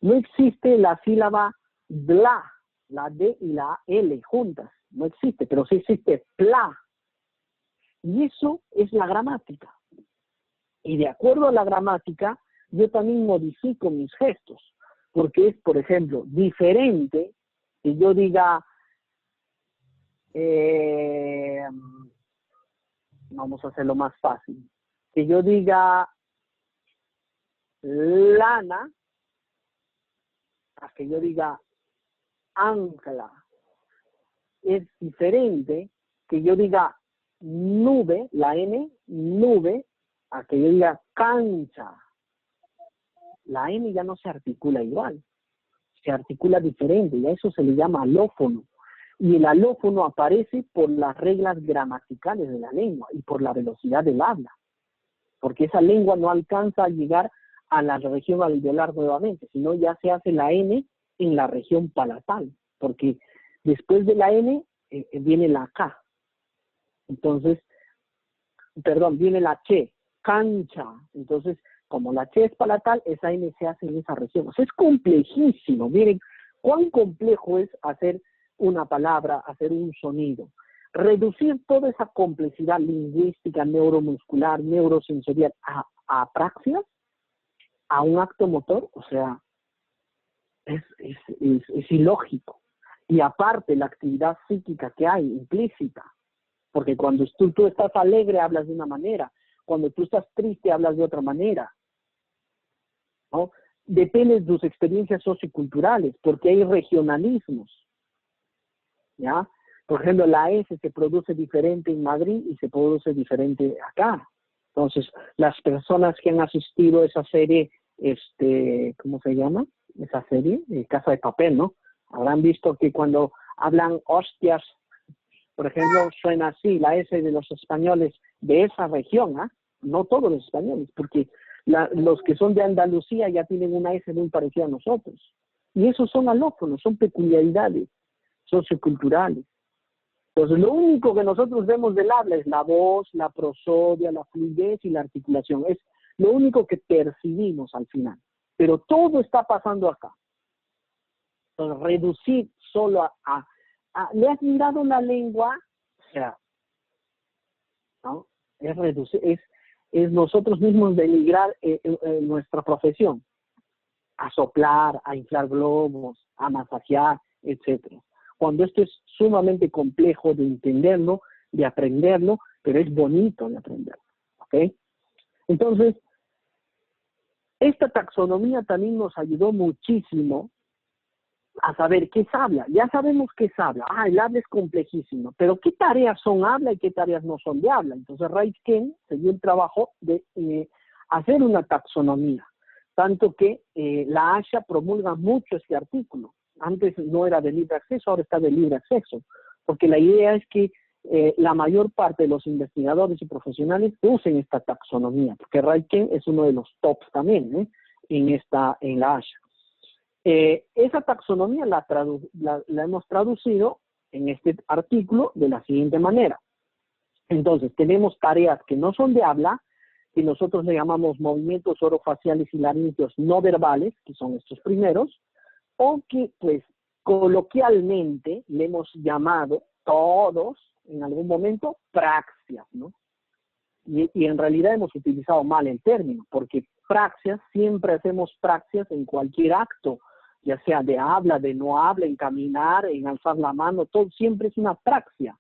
Speaker 2: No existe la sílaba bla, la D y la L juntas. No existe, pero sí existe pla. Y eso es la gramática. Y de acuerdo a la gramática, yo también modifico mis gestos. Porque es, por ejemplo, diferente que yo diga, vamos a hacerlo más fácil, que yo diga lana, a que yo diga ancla. Es diferente que yo diga nube, la N, nube, a que yo diga cancha. La N ya no se articula igual, se articula diferente, y a eso se le llama alófono. Y el alófono aparece por las reglas gramaticales de la lengua y por la velocidad del habla. Porque esa lengua no alcanza a llegar a la región alveolar nuevamente, sino ya se hace la N en la región palatal, porque después de la N viene la K. Entonces, viene la Ch, cancha. Entonces, como la Ch es palatal, esa N se hace en esa región. O sea, es complejísimo. Miren cuán complejo es hacer una palabra, hacer un sonido. Reducir toda esa complejidad lingüística, neuromuscular, neurosensorial a apraxias, a un acto motor, o sea, es ilógico. Y aparte, la actividad psíquica que hay implícita, porque cuando tú estás alegre hablas de una manera, cuando tú estás triste hablas de otra manera, ¿no? Depende de tus experiencias socioculturales, porque hay regionalismos, ¿ya? Por ejemplo, la S se produce diferente en Madrid y se produce diferente acá. Entonces, las personas que han asistido a esa serie, ¿cómo se llama? Esa serie, Casa de Papel, ¿no? Habrán visto que cuando hablan hostias, por ejemplo, suena así, la S de los españoles de esa región, ¿ah? No todos los españoles, porque los que son de Andalucía ya tienen una S muy parecida a nosotros. Y esos son alófonos, son peculiaridades socioculturales. Entonces, lo único que nosotros vemos del habla es la voz, la prosodia, la fluidez y la articulación. Es lo único que percibimos al final. Pero todo está pasando acá. Entonces, reducir solo ¿le has mirado la lengua? O sea, ¿no? Es reducir, es nosotros mismos denigrar nuestra profesión. A soplar, a inflar globos, a masajear, etcétera. Cuando esto es sumamente complejo de entenderlo, de aprenderlo, pero es bonito de aprenderlo, ¿ok? Entonces, esta taxonomía también nos ayudó muchísimo a saber qué es habla. Ya sabemos qué es habla. El habla es complejísimo, pero ¿qué tareas son habla y qué tareas no son de habla? Entonces, Raikkonen se dio el trabajo de hacer una taxonomía, tanto que la Haya promulga mucho este artículo. Antes no era de libre acceso, ahora está de libre acceso, porque la idea es que la mayor parte de los investigadores y profesionales usen esta taxonomía, porque Raikkonen es uno de los tops también en la Haya. Esa taxonomía la hemos traducido en este artículo de la siguiente manera. Entonces, tenemos tareas que no son de habla, que nosotros le llamamos movimientos orofaciales y laríngeos no verbales, que son estos primeros, o que, pues, coloquialmente le hemos llamado todos, en algún momento, praxias, ¿no? Y en realidad hemos utilizado mal el término, porque praxias, siempre hacemos praxias en cualquier acto, ya sea de habla, de no habla, en caminar, en alzar la mano, todo siempre es una praxia,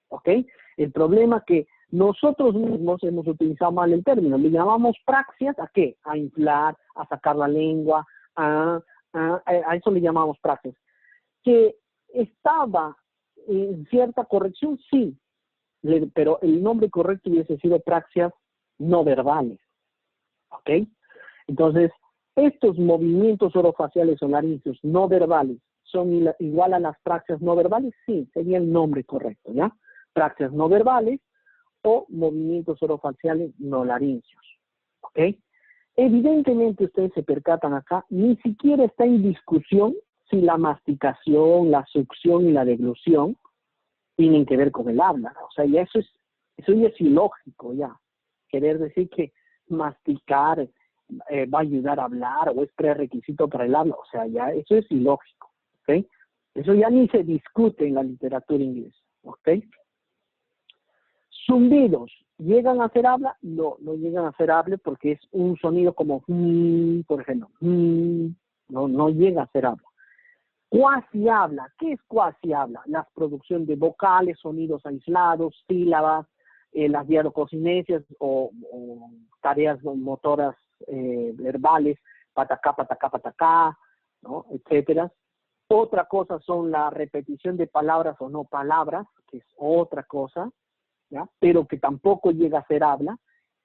Speaker 2: ¿ok? El problema es que nosotros mismos hemos utilizado mal el término. Le llamamos praxias ¿a qué? A inflar, a sacar la lengua, a eso le llamamos praxias. Que estaba en cierta corrección, sí, pero el nombre correcto hubiese sido praxias no verbales, ¿ok? Entonces, estos movimientos orofaciales o laríngeos no verbales son igual a las praxias no verbales, sí, sería el nombre correcto, ¿ya? Praxias no verbales o movimientos orofaciales no laríngeos, ¿ok? Evidentemente ustedes se percatan acá, ni siquiera está en discusión si la masticación, la succión y la deglución tienen que ver con el habla, ¿no? O sea, ya eso ya es ilógico, ya. Querer decir que masticar va a ayudar a hablar o es prerequisito para el habla, o sea, ya eso es ilógico, ¿ok? Eso ya ni se discute en la literatura inglesa, ¿ok? Zumbidos, ¿llegan a hacer habla? No, no llegan a hacer habla porque es un sonido como por ejemplo, no llega a ser habla. Cuasi habla, ¿qué es cuasi habla? La producción de vocales, sonidos aislados, sílabas, las dialococinesias o tareas motoras verbales, patacá, patacá, patacá, ¿no? Etcétera. Otra cosa son la repetición de palabras o no palabras, que es otra cosa, ¿ya? Pero que tampoco llega a ser habla,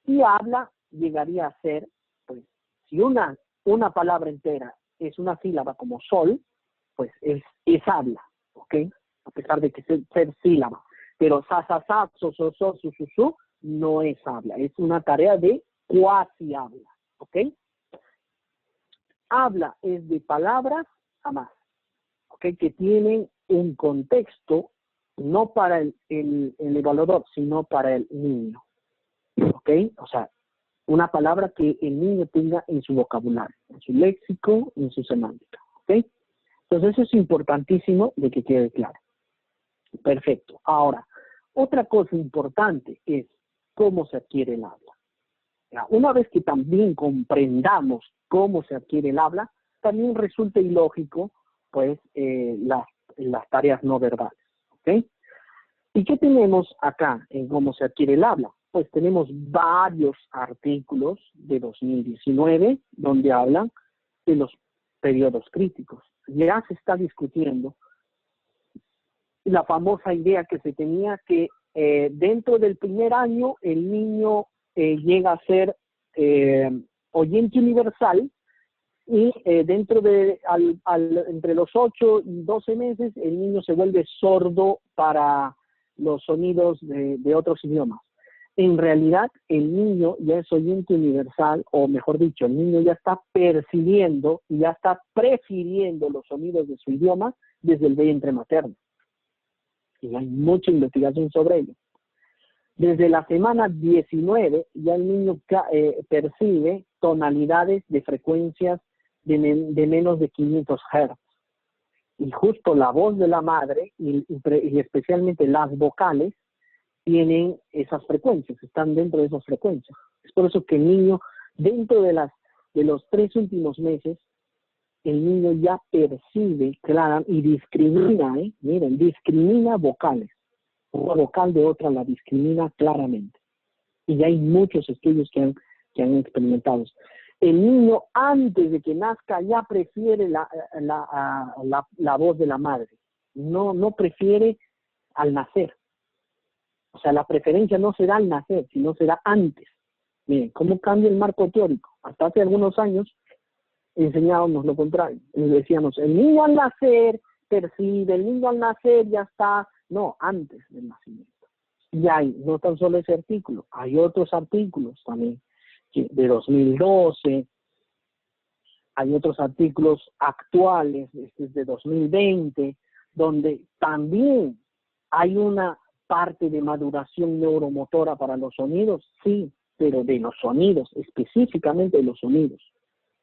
Speaker 2: y habla llegaría a ser, pues, si una palabra entera es una sílaba como sol, pues es habla, ¿ok? A pesar de que ser sílaba. Pero sa, so, su, no es habla, es una tarea de cuasi habla, ¿ok? Habla es de palabras a más, ¿ok? Que tienen un contexto no para el evaluador, sino para el niño, ¿ok? O sea, una palabra que el niño tenga en su vocabulario, en su léxico, en su semántica, ¿ok? Entonces eso es importantísimo de que quede claro. Perfecto. Ahora, otra cosa importante es cómo se adquiere el habla. Una vez que también comprendamos cómo se adquiere el habla, también resulta ilógico, pues, las tareas no verbales, ¿ok? ¿Y qué tenemos acá en cómo se adquiere el habla? Pues tenemos varios artículos de 2019 donde hablan de los periodos críticos. Ya se está discutiendo la famosa idea que se tenía que dentro del primer año el niño llega a ser oyente universal y dentro de entre los 8 y 12 meses el niño se vuelve sordo para los sonidos de otros idiomas. En realidad el niño ya es oyente universal, o mejor dicho, el niño ya está percibiendo y ya está prefiriendo los sonidos de su idioma desde el vientre materno. y hay mucha investigación sobre ello. Desde la semana 19 ya el niño percibe tonalidades de frecuencias de menos de 500 Hz. Y justo la voz de la madre y especialmente las vocales tienen esas frecuencias, están dentro de esas frecuencias. Es por eso que el niño, dentro de los 3 últimos meses, el niño ya percibe clara y discrimina, miren, discrimina vocales. Una vocal de otra la discrimina claramente. Y ya hay muchos estudios que han experimentado. El niño antes de que nazca ya prefiere la voz de la madre. No prefiere al nacer. O sea, la preferencia no será al nacer, sino será antes. Miren, ¿cómo cambia el marco teórico? Hasta hace algunos años enseñábamos lo contrario. Les decíamos, el niño al nacer percibe, el niño al nacer ya está. No, antes del nacimiento. Y hay, no tan solo ese artículo, hay otros artículos también, de 2012, hay otros artículos actuales, de 2020, donde también hay una parte de maduración neuromotora para los sonidos, sí, pero de los sonidos, específicamente de los sonidos,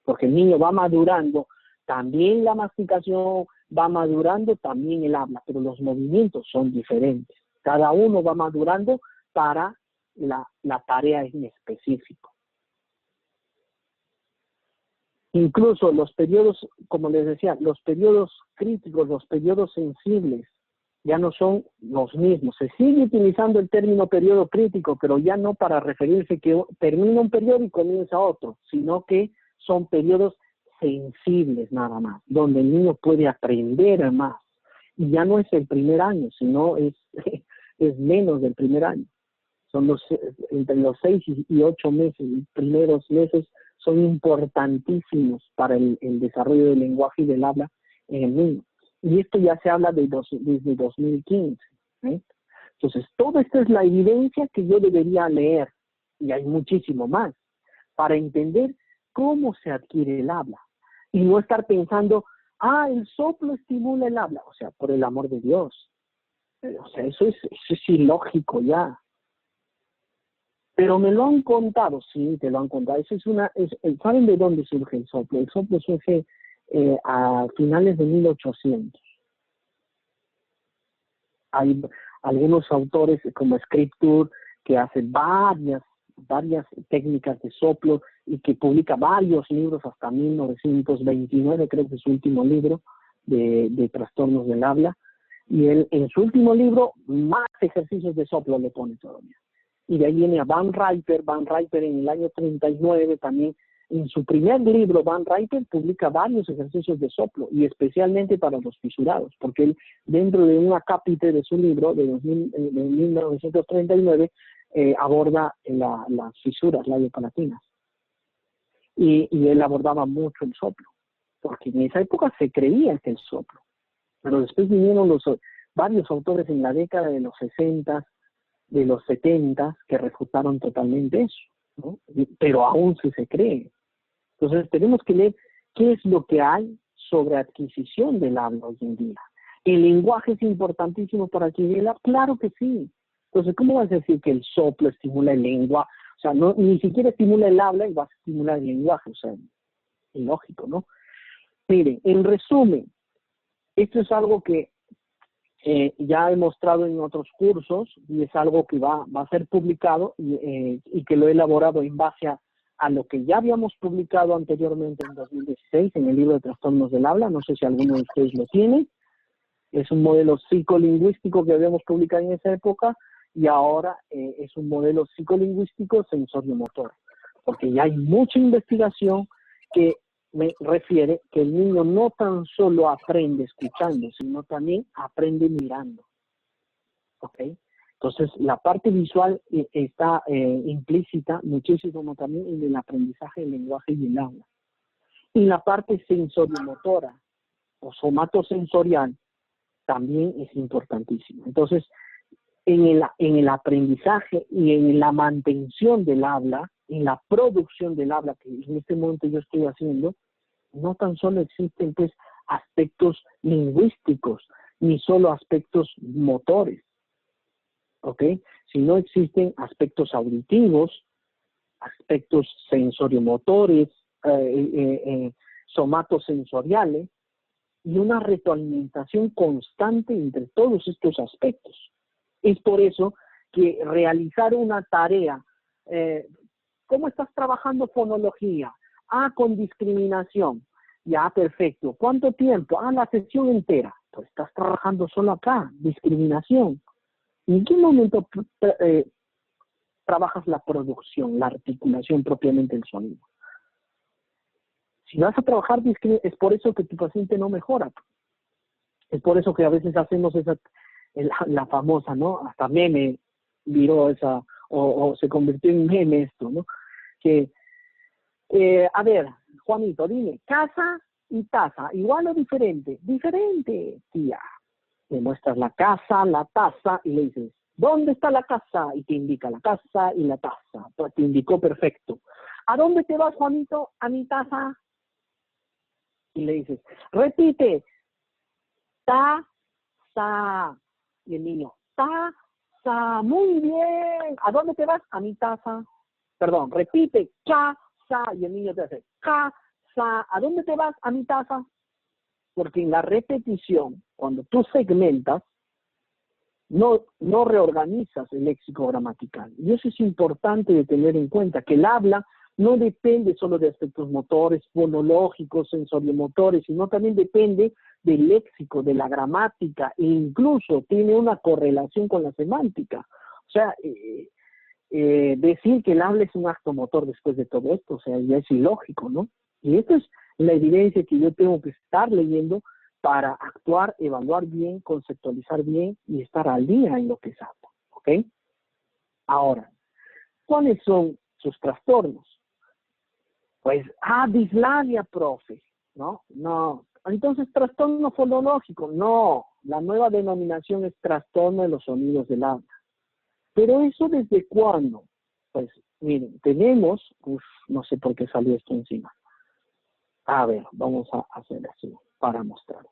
Speaker 2: porque el niño va madurando, también la masticación va madurando, también el habla, pero los movimientos son diferentes. Cada uno va madurando para la tarea en específico. Incluso los periodos, como les decía, los periodos críticos, los periodos sensibles, ya no son los mismos. Se sigue utilizando el término periodo crítico, pero ya no para referirse que termina un periodo y comienza otro, sino que son periodos sensibles nada más, donde el niño puede aprender más. Y ya no es el primer año, sino es menos del primer año. Son entre los 6 y 8 meses, los primeros meses son importantísimos para el desarrollo del lenguaje y del habla en el niño. Y esto ya se habla desde 2015. Entonces, toda esta es la evidencia que yo debería leer, y hay muchísimo más, para entender cómo se adquiere el habla. Y no estar pensando, el soplo estimula el habla. O sea, por el amor de Dios. O sea, eso es ilógico ya. Pero me lo han contado, sí, te lo han contado. ¿Saben de dónde surge el soplo? El soplo surge a finales de 1800. Hay algunos autores como Scripture que hacen varias técnicas de soplo y que publica varios libros hasta 1929, creo que es su último libro de trastornos del habla. Y él en su último libro más ejercicios de soplo le pone todavía. Y de ahí viene a Van Riper en el año 39 también. En su primer libro, Van Riper publica varios ejercicios de soplo, y especialmente para los fisurados, porque él, dentro de un acápite de su libro de 1939, aborda las fisuras labiopalatinas. Y él abordaba mucho el soplo, porque en esa época se creía que el soplo. Pero después vinieron varios autores en la década de los 60, de los 70, que refutaron totalmente eso, ¿no? Pero aún sí se cree. Entonces tenemos que leer qué es lo que hay sobre adquisición del habla hoy en día. ¿El lenguaje es importantísimo para adquirir el habla? Claro que sí. Entonces, ¿cómo vas a decir que el soplo estimula el lenguaje? O sea, ni siquiera estimula el habla y va a estimular el lenguaje. O sea, ilógico, ¿no? Miren, en resumen, esto es algo que ya he mostrado en otros cursos, y es algo que va a ser publicado y que lo he elaborado en base a lo que ya habíamos publicado anteriormente en 2016 en el libro de Trastornos del Habla. No sé si alguno de ustedes lo tiene. Es un modelo psicolingüístico que habíamos publicado en esa época, y ahora es un modelo psicolingüístico sensorio-motor, porque ya hay mucha investigación que me refiere que el niño no tan solo aprende escuchando, sino también aprende mirando. ¿Ok? Entonces, la parte visual está implícita muchísimo también en el aprendizaje del lenguaje y el habla. Y la parte sensoriomotora o somatosensorial también es importantísima. Entonces, en el aprendizaje y en la mantención del habla, en la producción del habla, que en este momento yo estoy haciendo, no tan solo existen pues aspectos lingüísticos, ni solo aspectos motores, ¿ok? Sino existen aspectos auditivos, aspectos sensoriomotorios, somatosensoriales, y una retroalimentación constante entre todos estos aspectos. Es por eso que realizar una tarea, ¿cómo estás trabajando fonología? Con discriminación. Ya, perfecto. ¿Cuánto tiempo? La sesión entera. Pues estás trabajando solo acá, discriminación. ¿En qué momento trabajas la producción, la articulación propiamente del sonido? Si vas a trabajar discriminación, es por eso que tu paciente no mejora. Es por eso que a veces hacemos la famosa, ¿no? Hasta meme viró esa, o se convirtió en meme esto, ¿no? Que, a ver, Juanito, dime, casa y taza, ¿igual o diferente? Diferente, tía. Le muestras la casa, la taza y le dices, ¿dónde está la casa? Y te indica la casa y la taza. Te indicó perfecto. ¿A dónde te vas, Juanito? A mi taza. Y le dices, repite, taza. Y el niño, taza, muy bien. ¿A dónde te vas? A mi taza. Perdón, repite, casa. Y el niño te hace, casa. ¿A dónde te vas? A mi taza. Porque en la repetición, cuando tú segmentas, no reorganizas el léxico gramatical. Y eso es importante de tener en cuenta, que el habla no depende solo de aspectos motores, fonológicos, sensoriomotores, sino también depende del léxico, de la gramática, e incluso tiene una correlación con la semántica. O sea, decir que el habla es un acto motor después de todo esto, o sea, ya es ilógico, ¿no? Y esta es la evidencia que yo tengo que estar leyendo para actuar, evaluar bien, conceptualizar bien y estar al día en lo que sabe, ¿ok? Ahora, ¿cuáles son sus trastornos? Pues, dislalia, profe, ¿no? No. Entonces, trastorno fonológico, no. La nueva denominación es trastorno de los sonidos del habla. Pero eso, ¿desde cuándo? Pues, miren, tenemos, no sé por qué salió esto encima. A ver, vamos a hacer así para mostrarles.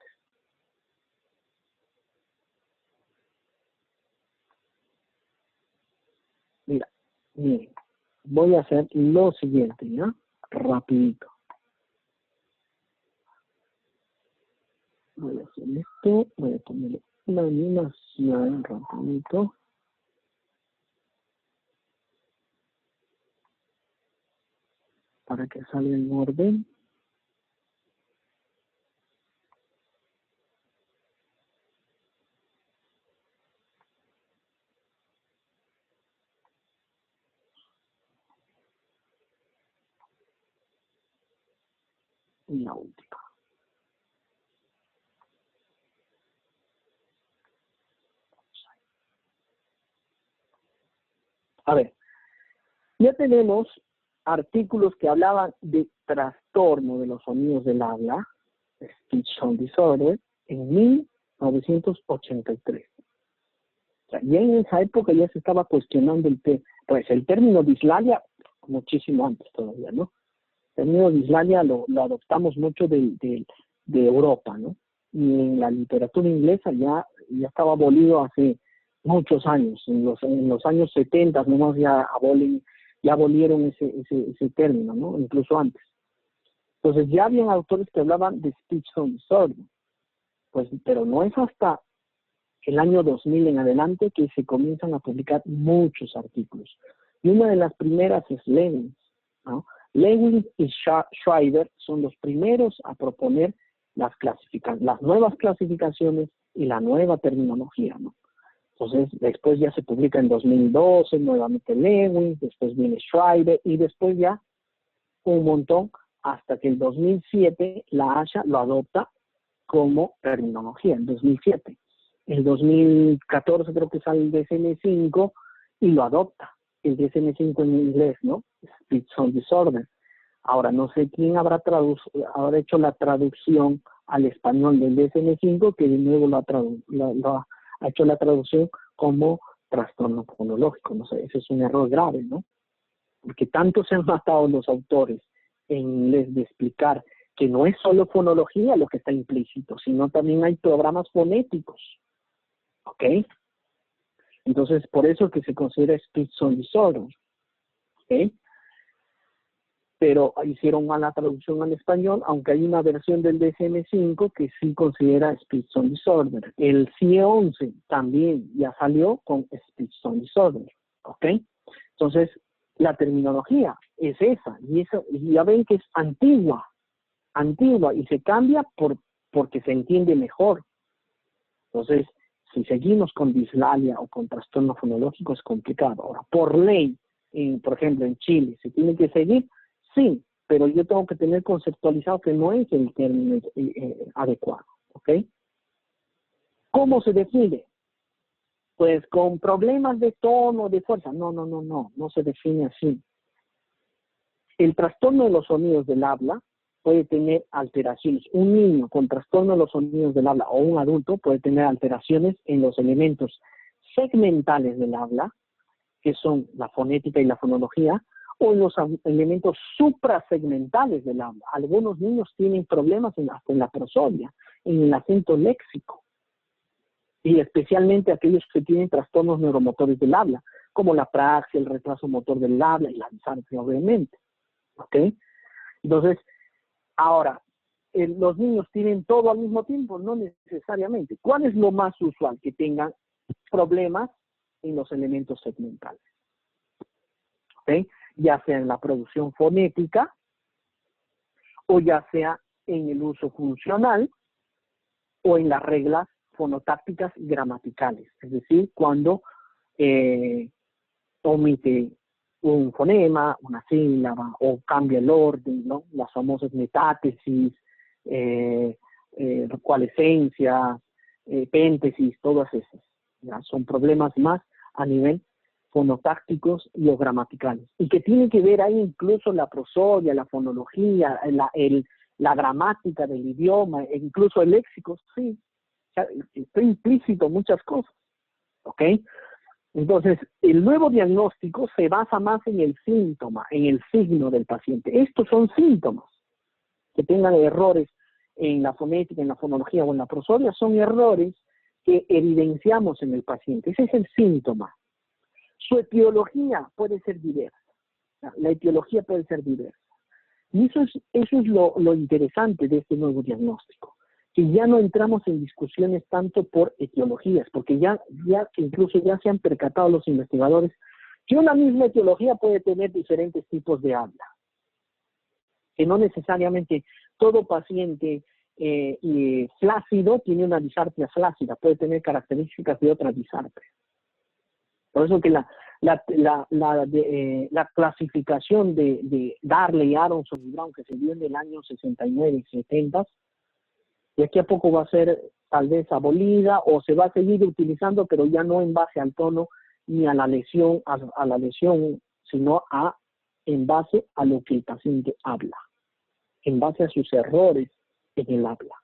Speaker 2: Mira, miren, voy a hacer lo siguiente, ¿ya? Rapidito. Voy a hacer esto, voy a poner una animación rapidito. Para que salga en orden. Y la última. A ver, ya tenemos artículos que hablaban de trastorno de los sonidos del habla, Speech Sound Disorder, en 1983. O sea, ya en esa época ya se estaba cuestionando el término dislalia muchísimo antes todavía, ¿no? El término dislalia lo adoptamos mucho de Europa, ¿no? Y en la literatura inglesa ya estaba abolido hace muchos años, en los años 70 nomás ya abolieron ese término, ¿no? Incluso antes. Entonces ya habían autores que hablaban de speech sound disorder, pues, pero no es hasta el año 2000 en adelante que se comienzan a publicar muchos artículos. Y una de las primeras es Lewin, ¿no? Lewin y Schreiber son los primeros a proponer las nuevas clasificaciones y la nueva terminología, ¿no? Entonces, después ya se publica en 2012, nuevamente Lewin, después viene Schreiber, y después ya un montón, hasta que en 2007 la ASHA lo adopta como terminología, en 2007. En 2014 creo que sale el DSM-5 y lo adopta, el DSM-5 en inglés, ¿no? Speech Sound Disorder. Ahora, no sé quién habrá hecho la traducción al español del DSM-5, que de nuevo lo ha hecho la traducción como trastorno fonológico. No sé, ese es un error grave, ¿no? Porque tanto se han matado los autores en inglés de explicar que no es solo fonología lo que está implícito, sino también hay programas fonéticos, ¿ok? Entonces, por eso que se considera speech sound disorder, ¿ok? Pero hicieron mala traducción al español, aunque hay una versión del DSM-5 que sí considera speech sound disorder. El CIE-11 también ya salió con speech sound disorder, ¿ok? Entonces, la terminología es esa, y ya ven que es antigua, y se cambia porque se entiende mejor. Entonces, si seguimos con dislalia o con trastorno fonológico es complicado. Ahora, por ley, por ejemplo, en Chile, ¿se tiene que seguir? Sí, pero yo tengo que tener conceptualizado que no es el término adecuado, ¿ok? ¿Cómo se define? Pues con problemas de tono, de fuerza. No se define así. El trastorno de los sonidos del habla puede tener alteraciones. Un niño con trastorno de los sonidos del habla o un adulto puede tener alteraciones en los elementos segmentales del habla, que son la fonética y la fonología, o en los elementos suprasegmentales del habla. Algunos niños tienen problemas hasta en la prosodia, en el acento léxico, y especialmente aquellos que tienen trastornos neuromotores del habla, como la praxia, el retraso motor del habla y la disartria, obviamente. ¿Ok? Entonces, ahora, ¿los niños tienen todo al mismo tiempo? No necesariamente. ¿Cuál es lo más usual? Que tengan problemas en los elementos segmentales. ¿Ok? Ya sea en la producción fonética o ya sea en el uso funcional o en las reglas fonotácticas y gramaticales. Es decir, cuando omite un fonema, una sílaba, o cambia el orden, ¿no? Las famosas metátesis, coalescencia, péntesis, todas esas. ¿Ya? Son problemas más a nivel fonotácticos y o gramaticales. Y que tiene que ver ahí incluso la prosodia, la fonología, la gramática del idioma, e incluso el léxico, sí. O sea, está implícito muchas cosas. ¿Ok? Entonces, el nuevo diagnóstico se basa más en el síntoma, en el signo del paciente. Estos son síntomas. Que tengan errores en la fonética, en la fonología o en la prosodia, son errores que evidenciamos en el paciente. Ese es el síntoma. Su etiología puede ser diversa. La etiología puede ser diversa. Y eso es lo interesante de este nuevo diagnóstico. Que ya no entramos en discusiones tanto por etiologías, porque ya incluso ya se han percatado los investigadores que una misma etiología puede tener diferentes tipos de habla. Que no necesariamente todo paciente flácido tiene una disartria flácida, puede tener características de otra disartria. Por eso que la clasificación de Darley y Aronson y Brown, que se dio en el año 69 y 70, de aquí a poco va a ser tal vez abolida o se va a seguir utilizando, pero ya no en base al tono ni a la lesión, sino en base a lo que el paciente habla, en base a sus errores en el habla.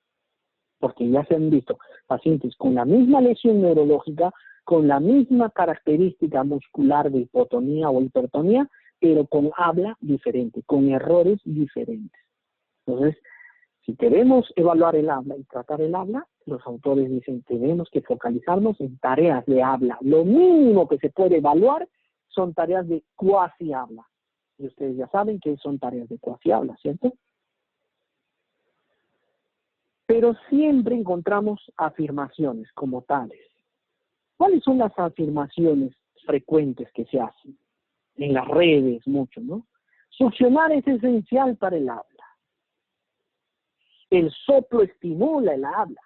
Speaker 2: Porque ya se han visto pacientes con la misma lesión neurológica, con la misma característica muscular de hipotonía o hipertonía, pero con habla diferente, con errores diferentes. Entonces, si queremos evaluar el habla y tratar el habla, los autores dicen que tenemos que focalizarnos en tareas de habla. Lo mínimo que se puede evaluar son tareas de cuasi habla. Y ustedes ya saben que son tareas de cuasi habla, ¿cierto? Pero siempre encontramos afirmaciones como tales. ¿Cuáles son las afirmaciones frecuentes que se hacen? En las redes mucho, ¿no? Succionar es esencial para el habla. El soplo estimula el habla.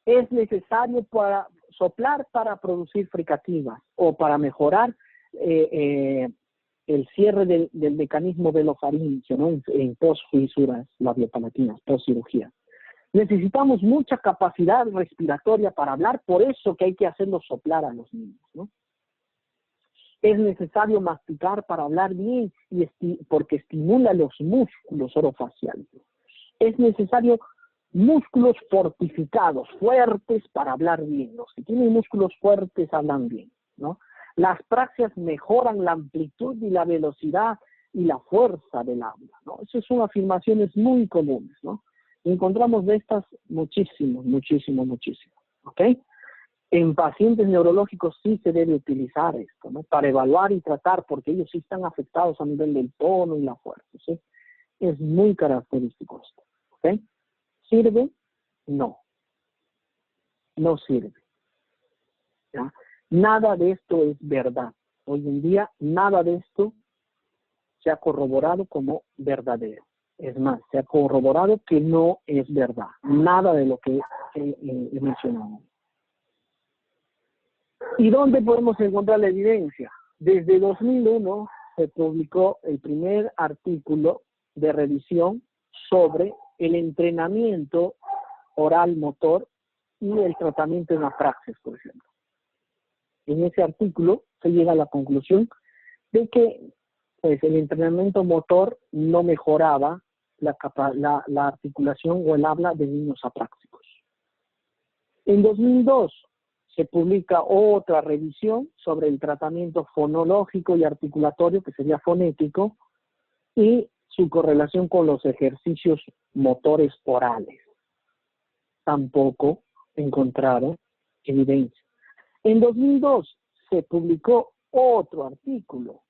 Speaker 2: Es necesario para soplar para producir fricativas o para mejorar el cierre del mecanismo velofaríngeo, ¿no? En post-fisuras labiopalatinas, post-cirugía. Necesitamos mucha capacidad respiratoria para hablar, por eso que hay que hacerlo soplar a los niños, ¿no? Es necesario masticar para hablar bien porque estimula los músculos orofaciales. Es necesario músculos fortificados, fuertes para hablar bien. Los que tienen músculos fuertes hablan bien, ¿no? Las praxias mejoran la amplitud y la velocidad y la fuerza del habla, ¿no? Esas son afirmaciones muy comunes, ¿no? Encontramos de estas muchísimo, ¿ok? En pacientes neurológicos sí se debe utilizar esto, ¿no? Para evaluar y tratar, porque ellos sí están afectados a nivel del tono y la fuerza, ¿sí? Es muy característico esto, ¿ok? ¿Sirve? No, no sirve, ¿ya? Nada de esto es verdad. Hoy en día, nada de esto se ha corroborado como verdadero. Es más, se ha corroborado que no es verdad. Nada de lo que he mencionado. ¿Y dónde podemos encontrar la evidencia? Desde 2001 se publicó el primer artículo de revisión sobre el entrenamiento oral motor y el tratamiento en apraxias, por ejemplo. En ese artículo se llega a la conclusión de que pues, el entrenamiento motor no mejoraba la articulación o el habla de niños apráxicos. En 2002 se publica otra revisión sobre el tratamiento fonológico y articulatorio, que sería fonético, y su correlación con los ejercicios motores orales. Tampoco encontraron evidencia. En 2002 se publicó otro artículo,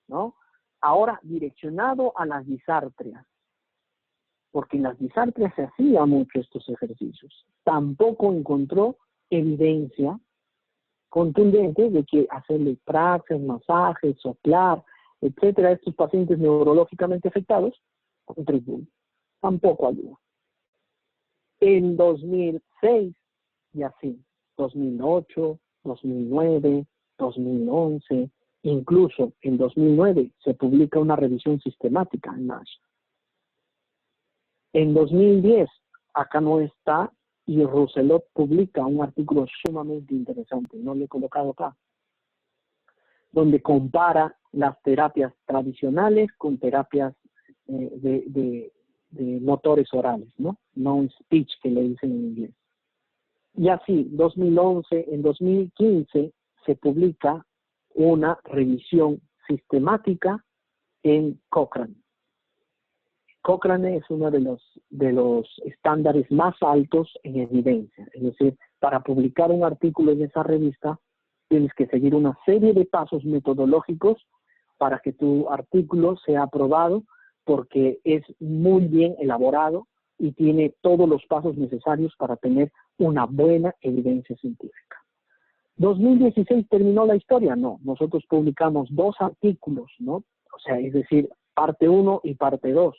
Speaker 2: ¿no? Ahora direccionado a las disartrias, porque en las disartrias se hacían mucho estos ejercicios. Tampoco encontró evidencia contundente de que hacerle praxias, masajes, soplar, etcétera, a estos pacientes neurológicamente afectados contribuye. Tampoco ayuda. En 2006 y así, 2008, 2009, 2011, incluso en 2009 se publica una revisión sistemática en NASH. En 2010, acá no está, y Rousselot publica un artículo sumamente interesante, no lo he colocado acá, donde compara las terapias tradicionales con terapias de motores orales, ¿no? Non-speech, que le dicen en inglés. Y así, 2011, en 2015 se publica una revisión sistemática en Cochrane. Cochrane es uno de los estándares más altos en evidencia. Es decir, para publicar un artículo en esa revista, tienes que seguir una serie de pasos metodológicos para que tu artículo sea aprobado, porque es muy bien elaborado y tiene todos los pasos necesarios para tener una buena evidencia científica. ¿2016 terminó la historia? No, nosotros publicamos 2 artículos, ¿no? O sea, es decir, parte 1 y parte 2.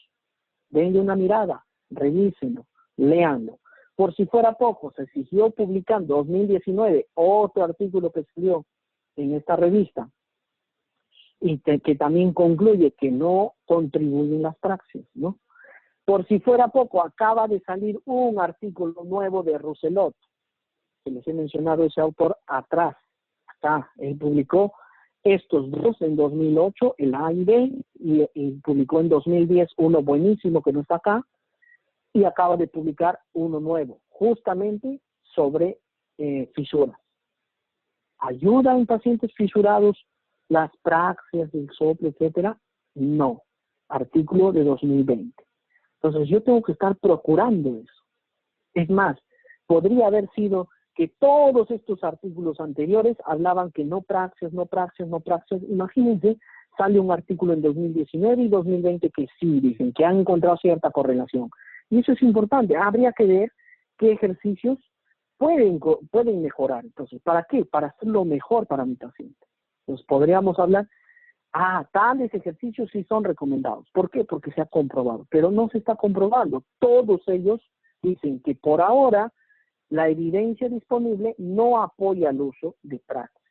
Speaker 2: Denle una mirada, revísenlo, léanlo. Por si fuera poco, se siguió publicando 2019 otro artículo que salió en esta revista y que también concluye que no contribuyen las praxias, ¿no? Por si fuera poco, acaba de salir un artículo nuevo de Rousselot, que les he mencionado ese autor atrás. Acá, él publicó estos 2 en 2008, el A y B, y publicó en 2010 uno buenísimo que no está acá, y acaba de publicar uno nuevo, justamente sobre fisuras. ¿Ayuda en pacientes fisurados las praxias, el soplo, etcétera? No. Artículo de 2020. Entonces yo tengo que estar procurando eso. Es más, podría haber sido que todos estos artículos anteriores hablaban que no praxias, no praxias, no praxias. Imagínense, sale un artículo en 2019 y 2020 que sí dicen que han encontrado cierta correlación. Y eso es importante. Habría que ver qué ejercicios pueden mejorar. Entonces, ¿para qué? Para hacerlo mejor para mi paciente. Entonces, podríamos hablar, tales ejercicios sí son recomendados. ¿Por qué? Porque se ha comprobado. Pero no se está comprobando. Todos ellos dicen que por ahora la evidencia disponible no apoya el uso de praxis.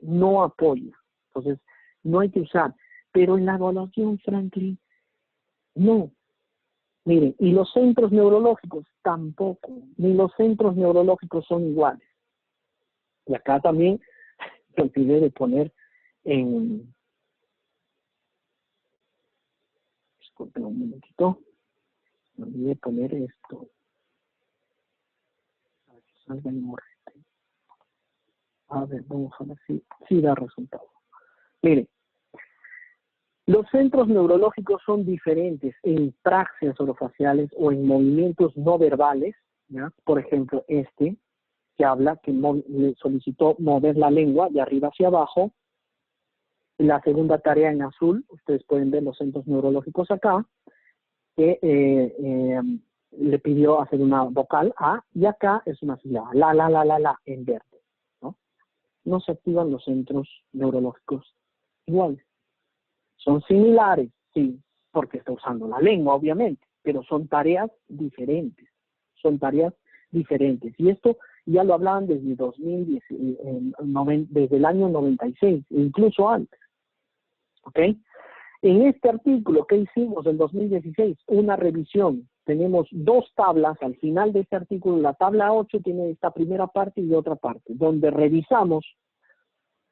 Speaker 2: No apoya. Entonces, no hay que usar. Pero en la evaluación, Franklin, no. Miren, y los centros neurológicos tampoco. Ni los centros neurológicos son iguales. Y acá también se olvidé de poner en... Disculpen un momentito. Me olvidé de poner esto. A ver si salga el morrete. A ver, vamos a ver si da resultado. Miren, Los centros neurológicos son diferentes en praxias orofaciales o en movimientos no verbales, ¿ya? Por ejemplo, este, que habla, que le solicitó mover la lengua de arriba hacia abajo. La segunda tarea en azul, ustedes pueden ver los centros neurológicos acá, que le pidió hacer una vocal A, y acá es una sílaba, la, en verde, ¿no? No se activan los centros neurológicos iguales. Son similares, sí, porque está usando la lengua, obviamente, pero son tareas diferentes. Son tareas diferentes. Y esto ya lo hablaban desde 2010, desde el año 96, incluso antes. ¿Ok? En este artículo que hicimos en 2016, una revisión, tenemos dos tablas al final de este artículo. La tabla 8 tiene esta primera parte y otra parte, donde revisamos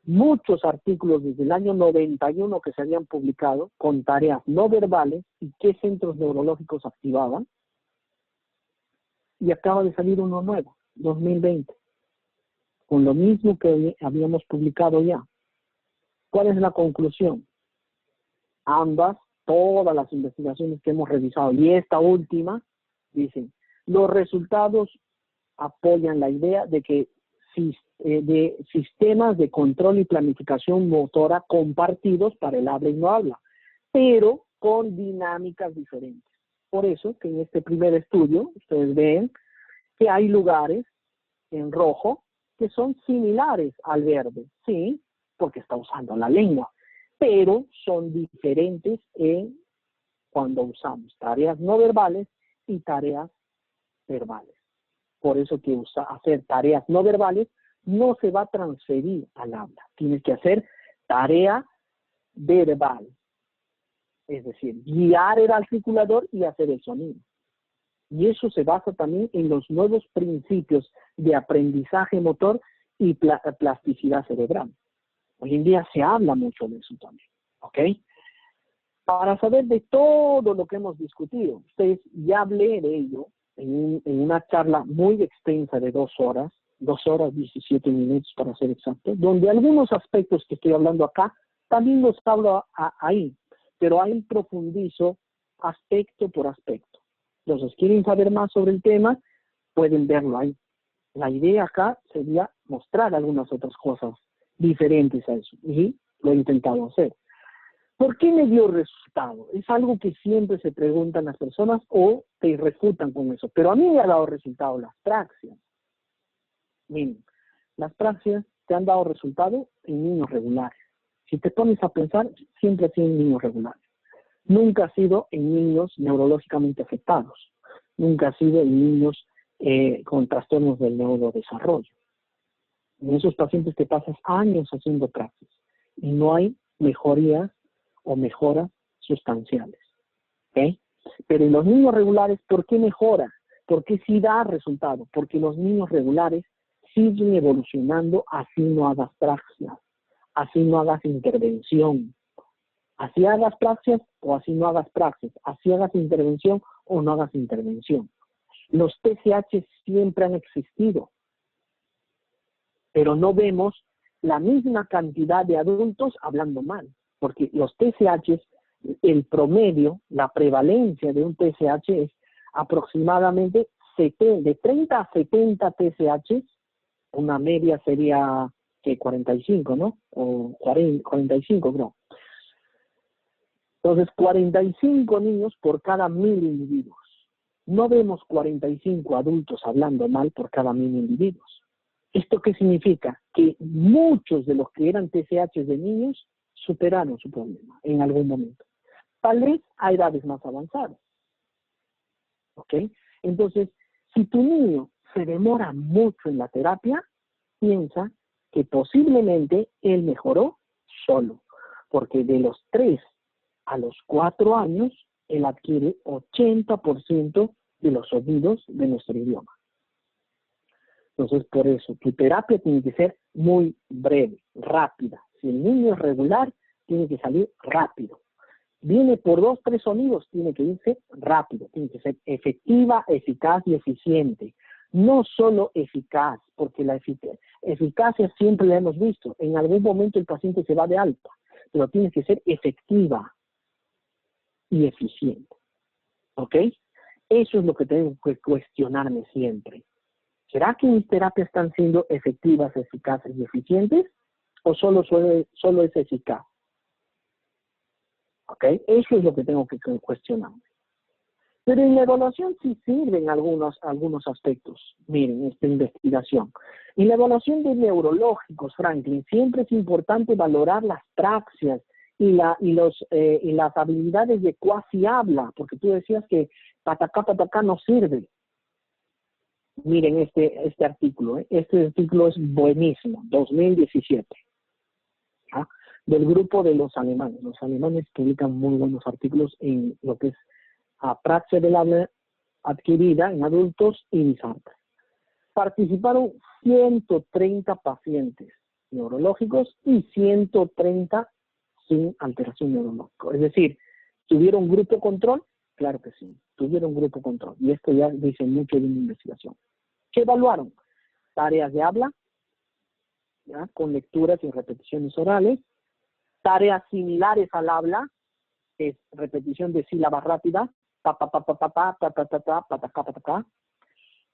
Speaker 2: muchos artículos desde el año 91 que se habían publicado con tareas no verbales y qué centros neurológicos activaban. Y acaba de salir uno nuevo, 2020, con lo mismo que habíamos publicado ya. ¿Cuál es la conclusión? Todas las investigaciones que hemos revisado y esta última, dicen, los resultados apoyan la idea de que de sistemas de control y planificación motora compartidos para el habla y no habla, pero con dinámicas diferentes. Por eso que en este primer estudio, ustedes ven que hay lugares en rojo que son similares al verde, sí, porque está usando la lengua, pero son diferentes en cuando usamos tareas no verbales y tareas verbales. Por eso que hacer tareas no verbales no se va a transferir al habla. Tienes que hacer tarea verbal. Es decir, guiar el articulador y hacer el sonido. Y eso se basa también en los nuevos principios de aprendizaje motor y plasticidad cerebral. Hoy en día se habla mucho de eso también. ¿Ok? Para saber de todo lo que hemos discutido, ustedes ya hablé de ello en una charla muy extensa de 2 horas 17 minutos para ser exacto, donde algunos aspectos que estoy hablando acá también los hablo ahí, pero ahí profundizo aspecto por aspecto. Entonces, ¿quieren saber más sobre el tema? Pueden verlo ahí. La idea acá sería mostrar algunas otras cosas diferentes a eso, y lo he intentado hacer. ¿Por qué me dio resultado? Es algo que siempre se preguntan las personas o te refutan con eso. Pero a mí me ha dado resultado las praxias. Miren, las praxias te han dado resultado en niños regulares. Si te pones a pensar, siempre ha sido en niños regulares. Nunca ha sido en niños neurológicamente afectados. Nunca ha sido en niños con trastornos del neurodesarrollo. En esos pacientes te pasas años haciendo praxis y no hay mejorías o mejoras sustanciales. ¿Okay? Pero en los niños regulares, ¿por qué mejora? ¿Por qué sí da resultado? Porque los niños regulares siguen evolucionando, así no hagas praxias, así no hagas intervención. Así hagas praxias o así no hagas praxias, así hagas intervención o no hagas intervención. Los TCH siempre han existido, pero no vemos la misma cantidad de adultos hablando mal, porque los TCH, el promedio, la prevalencia de un TCH es aproximadamente de 30 a 70 TCH, una media sería que 45, ¿no? O 45, no. Entonces, 45 niños por cada 1000 individuos. No vemos 45 adultos hablando mal por cada 1000 individuos. ¿Esto qué significa? Que muchos de los que eran TCH de niños superaron su problema en algún momento. Tal vez a edades más avanzadas. ¿Ok? Entonces, si tu niño se demora mucho en la terapia, piensa que posiblemente él mejoró solo. Porque de los 3 a los 4 años, él adquiere 80% de los sonidos de nuestro idioma. Entonces, por eso, tu terapia tiene que ser muy breve, rápida. Si el niño es regular, tiene que salir rápido. Viene por 2, 3 sonidos, tiene que irse rápido. Tiene que ser efectiva, eficaz y eficiente. No solo eficaz, porque la eficacia siempre la hemos visto. En algún momento el paciente se va de alta, pero tiene que ser efectiva. y eficiente. ¿Ok? Eso es lo que tengo que cuestionarme siempre. ¿Será que mis terapias están siendo efectivas, eficaces y eficientes? ¿O solo es eficaz? ¿Ok? Eso es lo que tengo que cuestionarme. Pero en la evaluación sí sirven algunos aspectos. Miren, esta investigación. En la evaluación de neurológicos, Franklin, siempre es importante valorar las praxias y las habilidades de cuasi habla, porque tú decías que patacá no sirve. Miren este artículo. Este artículo es buenísimo, 2017. ¿Ah? Del grupo de los alemanes. Los alemanes publican muy buenos artículos en lo que es praxia del habla adquirida en adultos y disartres. Participaron 130 pacientes neurológicos y 130 sin alteración neurológica. Es decir, ¿tuvieron grupo control? Claro que sí, tuvieron grupo control. Y esto ya dice mucho de una investigación. ¿Qué evaluaron? Tareas de habla, ¿ya? Con lecturas y repeticiones orales. Tareas similares al habla, que es repetición de sílabas rápidas, pa, pa, pa, pa, pa, pa, pa, pa, pa, pa, pa, pa, pa, pa, pa.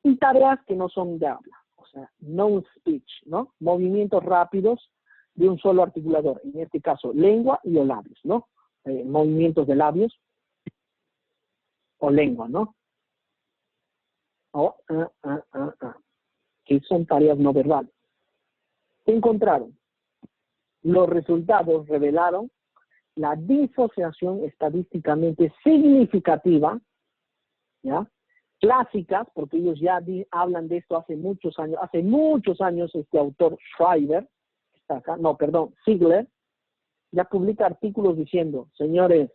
Speaker 2: Y tareas que no son de habla, o sea, no speech, ¿no? Movimientos rápidos de un solo articulador, en este caso, lengua y o labios, ¿no? Movimientos de labios o lengua, ¿no? O, que son tareas no verbales. ¿Qué encontraron? Los resultados revelaron la disociación estadísticamente significativa, ¿ya? Clásicas, porque ellos ya hablan de esto hace muchos años este autor Schreiber, está acá, Ziegler, ya publica artículos diciendo, señores,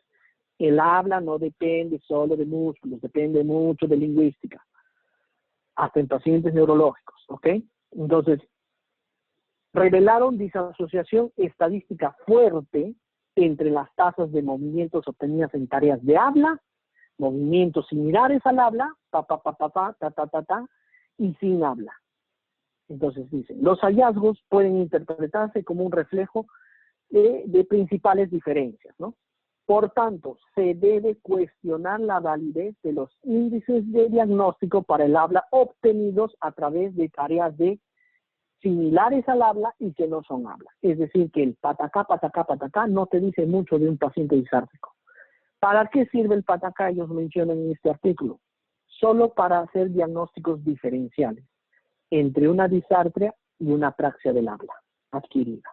Speaker 2: el habla no depende solo de músculos, depende mucho de lingüística, hasta en pacientes neurológicos, ¿ok? Entonces, revelaron disasociación estadística fuerte entre las tasas de movimientos obtenidas en tareas de habla, movimientos similares al habla, y sin habla. Entonces dicen, los hallazgos pueden interpretarse como un reflejo de principales diferencias, ¿no? Por tanto, se debe cuestionar la validez de los índices de diagnóstico para el habla obtenidos a través de tareas de similares al habla y que no son habla. Es decir, que el patacá no te dice mucho de un paciente disártrico. ¿Para qué sirve el patacá? Ellos mencionan en este artículo. Solo para hacer diagnósticos diferenciales entre una disartria y una praxia del habla adquirida.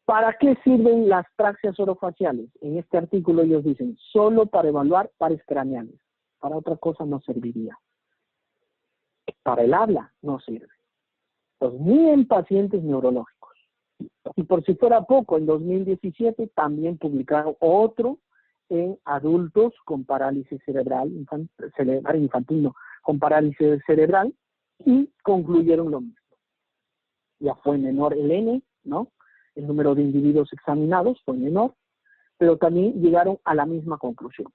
Speaker 2: ¿Para qué sirven las praxias orofaciales? En este artículo ellos dicen, solo para evaluar pares craneales. Para otra cosa no serviría. Para el habla no sirve. Pues ni en pacientes neurológicos. Y por si fuera poco, en 2017 también publicaron otro en adultos con parálisis cerebral, infantil, con parálisis cerebral, y concluyeron lo mismo. Ya fue menor el N, ¿no? El número de individuos examinados fue menor, pero también llegaron a la misma conclusión.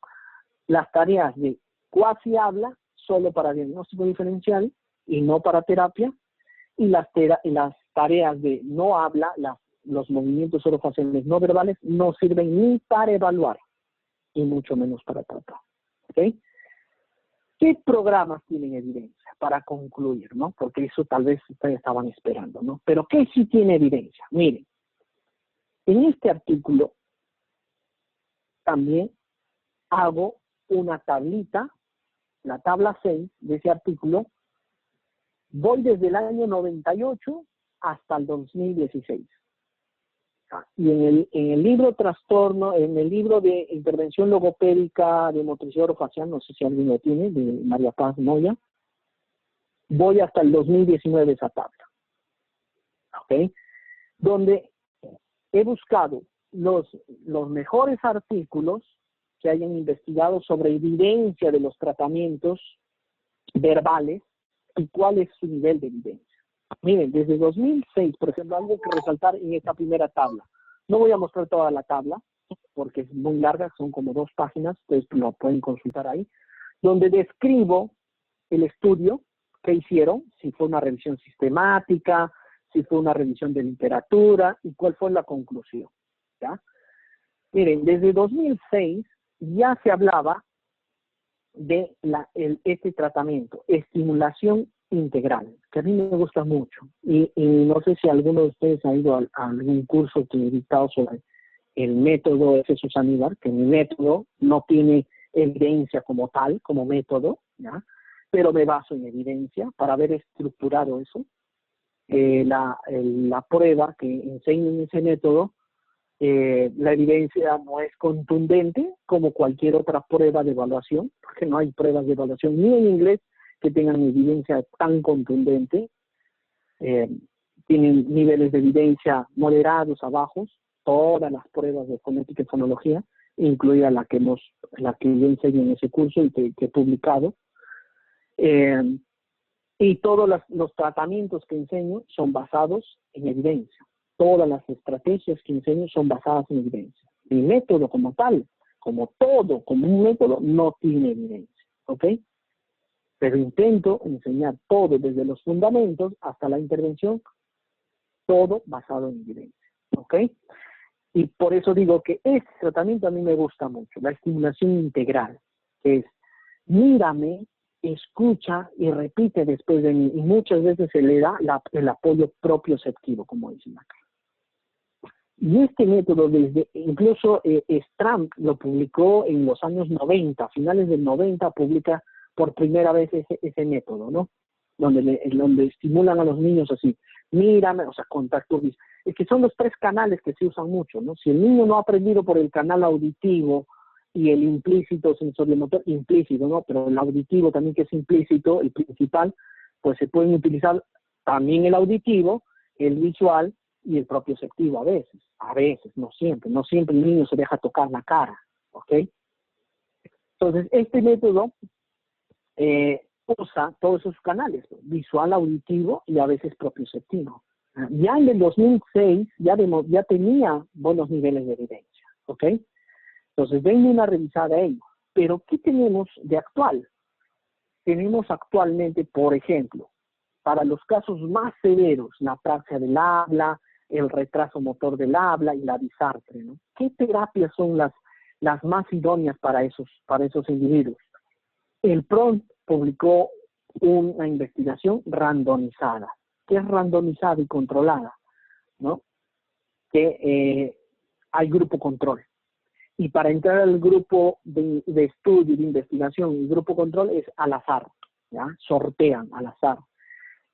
Speaker 2: Las tareas de cuasi habla, solo para diagnóstico diferencial y no para terapia, y las tareas de no habla, los movimientos orofaciales no verbales, no sirven ni para evaluar, y mucho menos para tratar. ¿Ok? ¿Qué programas tienen evidencia? Para concluir, ¿no? Porque eso tal vez ustedes estaban esperando, ¿no? Pero ¿qué sí tiene evidencia? Miren, en este artículo también hago una tablita, la tabla 6 de ese artículo. Voy desde el año 98 hasta el 2016. Y en el libro Trastorno, en el libro de Intervención Logopédica de Motricidad Orofacial, no sé si alguien lo tiene, de María Paz Moya, voy hasta el 2019 esa tabla. ¿Ok? Donde he buscado los mejores artículos que hayan investigado sobre evidencia de los tratamientos verbales y cuál es su nivel de evidencia. Miren, desde 2006, por ejemplo, algo que resaltar en esta primera tabla. No voy a mostrar toda la tabla, porque es muy larga, son como 2 páginas, ustedes lo pueden consultar ahí, donde describo el estudio que hicieron, si fue una revisión sistemática, si fue una revisión de literatura, y cuál fue la conclusión, ¿ya? Miren, desde 2006 ya se hablaba de este tratamiento, estimulación integral, que a mí me gusta mucho. Y no sé si alguno de ustedes ha ido a algún curso que he dictado sobre el método Efeso Sanivar, que mi método no tiene evidencia como tal, como método, ¿ya? Pero me baso en evidencia para haber estructurado eso. La prueba que enseño en ese método, la evidencia no es contundente como cualquier otra prueba de evaluación, porque no hay pruebas de evaluación ni en inglés que tengan evidencia tan contundente. Tienen niveles de evidencia moderados a bajos, todas las pruebas de fonética y fonología, incluida la que yo enseño en ese curso y que he publicado. Y todos los tratamientos que enseño son basados en evidencia. Todas las estrategias que enseño son basadas en evidencia. Mi método como tal, como todo, como un método, no tiene evidencia, ¿ok? Pero intento enseñar todo, desde los fundamentos hasta la intervención, todo basado en evidencia, ¿ok? Y por eso digo que este tratamiento a mí me gusta mucho, la estimulación integral, que es, mírame, escucha y repite después de mí. Y muchas veces se le da el apoyo propioceptivo, como dicen acá. Y este método, incluso Stramp lo publicó en los años 90, finales del 90, publica por primera vez ese método, ¿no? Donde estimulan a los niños así, mírame, o sea, contacto visual. Es que son los 3 canales que se usan mucho, ¿no? Si el niño no ha aprendido por el canal auditivo y el implícito sensoriomotor, implícito, ¿no? Pero el auditivo también, que es implícito, el principal, pues se pueden utilizar también el auditivo, el visual y el propioceptivo a veces, no siempre el niño se deja tocar la cara, ¿ok? Entonces, este método usa todos esos canales, visual, auditivo y a veces propioceptivo. Ya en el 2006 ya tenía buenos niveles de evidencia, ¿ok? Entonces, denme una revisada a ello. Pero, ¿qué tenemos de actual? Tenemos actualmente, por ejemplo, para los casos más severos, la apraxia del habla, el retraso motor del habla y la disartre, ¿no? ¿Qué terapias son las más idóneas para esos individuos? El PRONT publicó una investigación randomizada. ¿Qué es randomizada y controlada? ¿No? Que hay grupo control. Y para entrar al grupo de estudio, de investigación, el grupo control es al azar, ¿ya? Sortean al azar.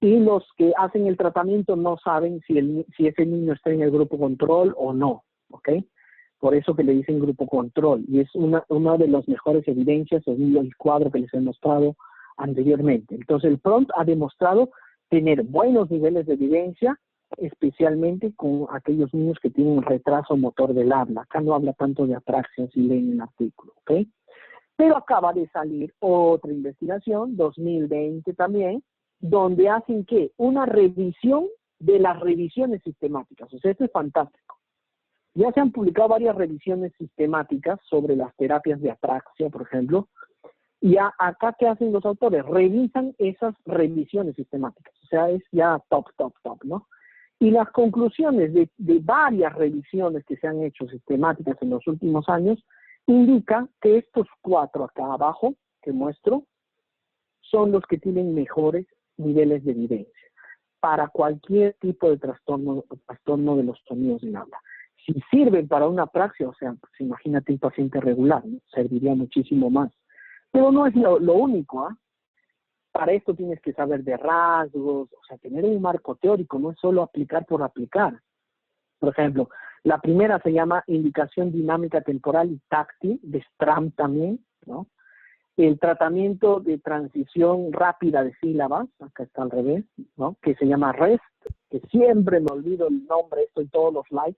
Speaker 2: Y los que hacen el tratamiento no saben si ese niño está en el grupo control o no, ¿ok? Por eso que le dicen grupo control. Y es una de las mejores evidencias, según el cuadro que les he mostrado anteriormente. Entonces, el PRONT ha demostrado tener buenos niveles de evidencia, especialmente con aquellos niños que tienen retraso motor del habla. Acá no habla tanto de apraxia, si leen el artículo, ¿ok? Pero acaba de salir otra investigación, 2020 también, donde hacen ¿qué? Una revisión de las revisiones sistemáticas. O sea, esto es fantástico. Ya se han publicado varias revisiones sistemáticas sobre las terapias de apraxia, por ejemplo, y acá ¿qué hacen los autores? Revisan esas revisiones sistemáticas. O sea, es ya top, ¿no? Y las conclusiones de varias revisiones que se han hecho sistemáticas en los últimos años indican que estos 4 acá abajo que muestro son los que tienen mejores niveles de evidencia para cualquier tipo de trastorno de los sonidos del habla. Si sirven para una apraxia, o sea, pues imagínate un paciente regular, ¿no? Serviría muchísimo más. Pero no es lo único, ¿ah? Para esto tienes que saber de rasgos, o sea, tener un marco teórico, no es solo aplicar por aplicar. Por ejemplo, la primera se llama indicación dinámica temporal y táctil, de Stramp también, ¿no? El tratamiento de transición rápida de sílabas, acá está al revés, ¿no? Que se llama REST, que siempre me olvido el nombre, esto en todos los slides,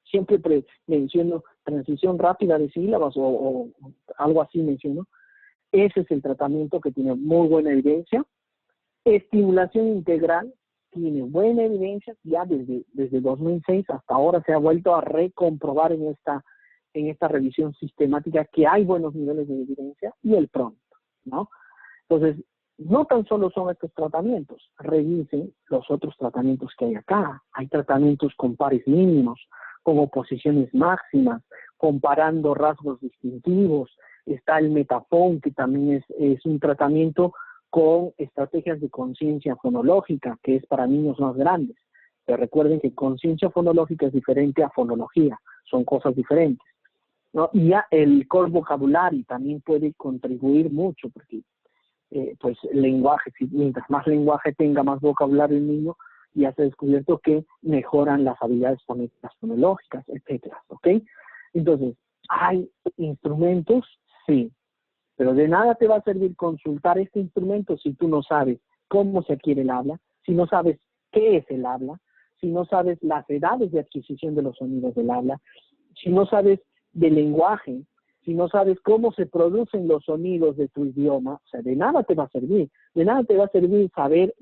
Speaker 2: siempre menciono transición rápida de sílabas o algo así menciono. Ese es el tratamiento que tiene muy buena evidencia. Estimulación integral tiene buena evidencia, ya desde 2006 hasta ahora se ha vuelto a recomprobar en esta revisión sistemática que hay buenos niveles de evidencia, y el PRONT, ¿no? Entonces, no tan solo son estos tratamientos, revisen los otros tratamientos que hay acá. Hay tratamientos con pares mínimos, con oposiciones máximas, comparando rasgos distintivos. Está el metafón, que también es un tratamiento con estrategias de conciencia fonológica, que es para niños más grandes. Pero recuerden que conciencia fonológica es diferente a fonología, son cosas diferentes, ¿no? Y ya el core vocabulary también puede contribuir mucho, porque pues lenguaje, mientras más lenguaje tenga, más vocabulario el niño, ya se ha descubierto que mejoran las habilidades fonéticas, fonológicas, etcétera, ¿ok? Entonces, ¿hay instrumentos? Sí, pero de nada te va a servir consultar este instrumento si tú no sabes cómo se adquiere el habla, si no sabes qué es el habla, si no sabes las edades de adquisición de los sonidos del habla, si no sabes del lenguaje, si no sabes cómo se producen los sonidos de tu idioma. O sea, de nada te va a servir. De nada te va a servir saber,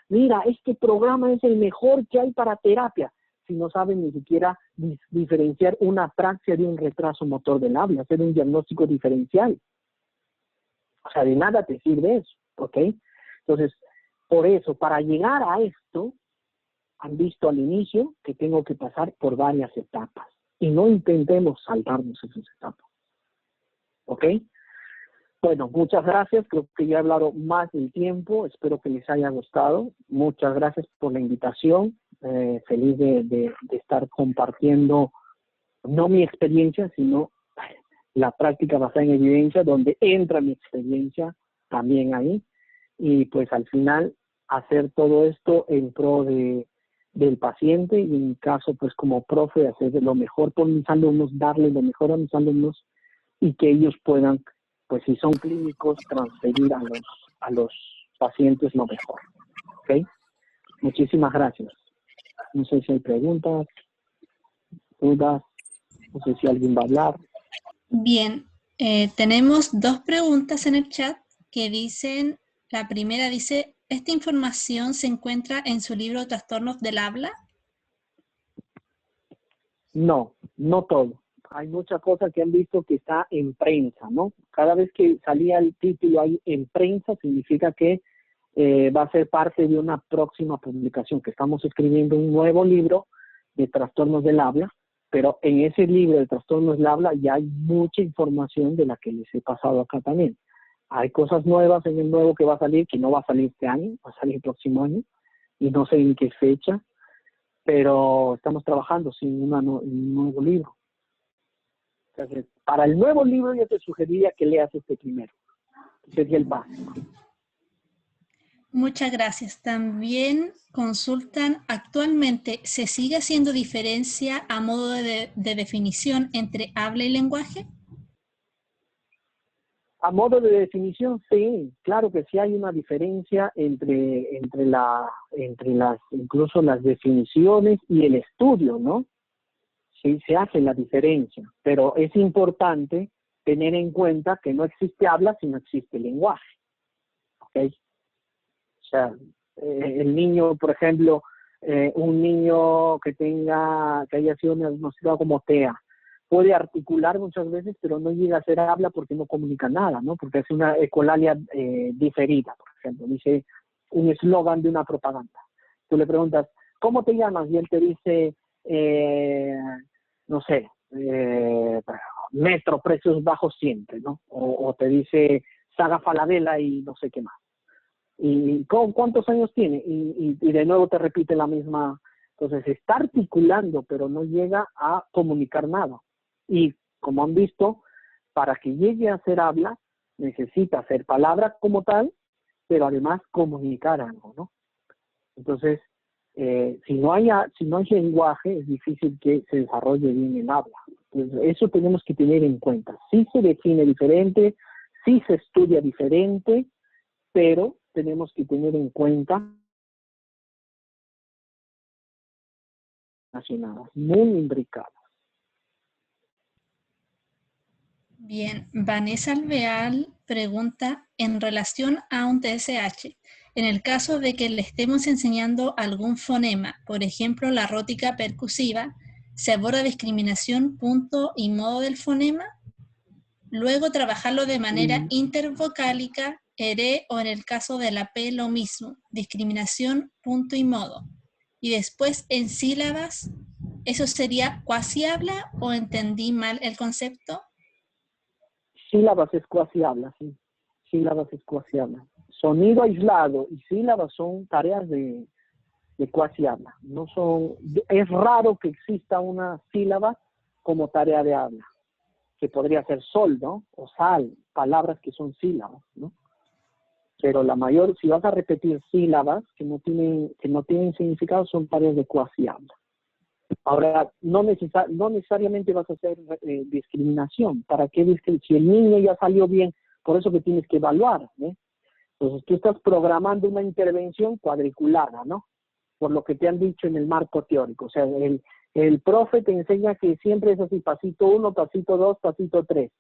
Speaker 2: mira, este programa es el mejor que hay para terapia, si no sabes ni siquiera diferenciar una apraxia de un retraso motor del habla, hacer un diagnóstico diferencial. O sea, de nada te sirve eso, ¿ok? Entonces, por eso, para llegar a esto, han visto al inicio que tengo que pasar por varias etapas. Y no intentemos saltarnos esas etapas. ¿Ok? Bueno, muchas gracias. Creo que ya he hablado más del tiempo. Espero que les haya gustado. Muchas gracias por la invitación. Feliz de estar compartiendo no mi experiencia, sino la práctica basada en evidencia, donde entra mi experiencia también ahí. Y pues al final hacer todo esto en pro del paciente, y en mi caso pues como profe hacer lo mejor por mis alumnos, darle lo mejor a mis alumnos, y que ellos puedan, pues si son clínicos, transferir a los pacientes lo mejor. ¿Ok? Muchísimas gracias. No sé si hay preguntas, dudas, no sé si alguien va a hablar.
Speaker 3: Bien, tenemos dos preguntas en el chat que dicen, la primera dice, ¿esta información se encuentra en su libro Trastornos del Habla?
Speaker 2: No, no todo. Hay muchas cosas que han visto que está en prensa, ¿no? Cada vez que salía el título ahí en prensa, significa que va a ser parte de una próxima publicación, que estamos escribiendo un nuevo libro de trastornos del habla, pero en ese libro de trastornos del habla ya hay mucha información de la que les he pasado acá también. Hay cosas nuevas en el nuevo que va a salir, que no va a salir este año, va a salir el próximo año, y no sé en qué fecha, pero estamos trabajando sin un nuevo libro. Entonces, para el nuevo libro yo te sugeriría que leas este primero. Sería el básico.
Speaker 3: Muchas gracias. También consultan, actualmente, ¿se sigue haciendo diferencia a modo de definición entre habla y lenguaje?
Speaker 2: A modo de definición, sí, claro que sí hay una diferencia entre incluso las definiciones y el estudio, ¿no? Sí, se hace la diferencia, pero es importante tener en cuenta que no existe habla si no existe lenguaje, ¿ok? O sea, el niño, por ejemplo, un niño que haya sido diagnosticado como TEA, puede articular muchas veces, pero no llega a hacer habla porque no comunica nada, ¿no? Porque hace una ecolalia diferida, por ejemplo, dice un eslogan de una propaganda. Tú le preguntas, ¿cómo te llamas? Y él te dice, no sé, Metro, precios bajos siempre, ¿no? O te dice Saga Falabella y no sé qué más. ¿Y cuántos años tiene? Y de nuevo te repite la misma. Entonces está articulando, pero no llega a comunicar nada. Y como han visto, para que llegue a hacer habla, necesita hacer palabra como tal, pero además comunicar algo, ¿no? Entonces, si no hay lenguaje, es difícil que se desarrolle bien el habla. Entonces, eso tenemos que tener en cuenta. Sí se define diferente, sí se estudia diferente, pero tenemos que tener en cuenta relacionadas, muy imbricadas.
Speaker 3: Bien, Vanessa Alvear pregunta, en relación a un TSH, en el caso de que le estemos enseñando algún fonema, por ejemplo la rótica percusiva, ¿se aborda discriminación, punto y modo del fonema? Luego trabajarlo de manera intervocálica, ERE, o en el caso de la P lo mismo, discriminación, punto y modo. Y después en sílabas, ¿Eso sería cuasi habla o entendí mal el concepto?
Speaker 2: Sílabas es cuasi habla, sí. Sílabas es cuasi habla. Sonido aislado y sílabas son tareas de cuasi habla. No son, es raro que exista una sílaba como tarea de habla, que podría ser sol, ¿no? O sal, palabras que son sílabas, ¿no? Pero la mayor, si vas a repetir sílabas que no tienen significado, son tareas de cuasi habla. Ahora, no necesariamente vas a hacer discriminación. ¿Para qué discriminación? Si el niño ya salió bien, por eso que tienes que evaluar, ¿eh? Entonces tú estás programando una intervención cuadriculada, ¿no? Por lo que te han dicho en el marco teórico. O sea, el profe te enseña que siempre es así, pasito 1, pasito 2, pasito 3.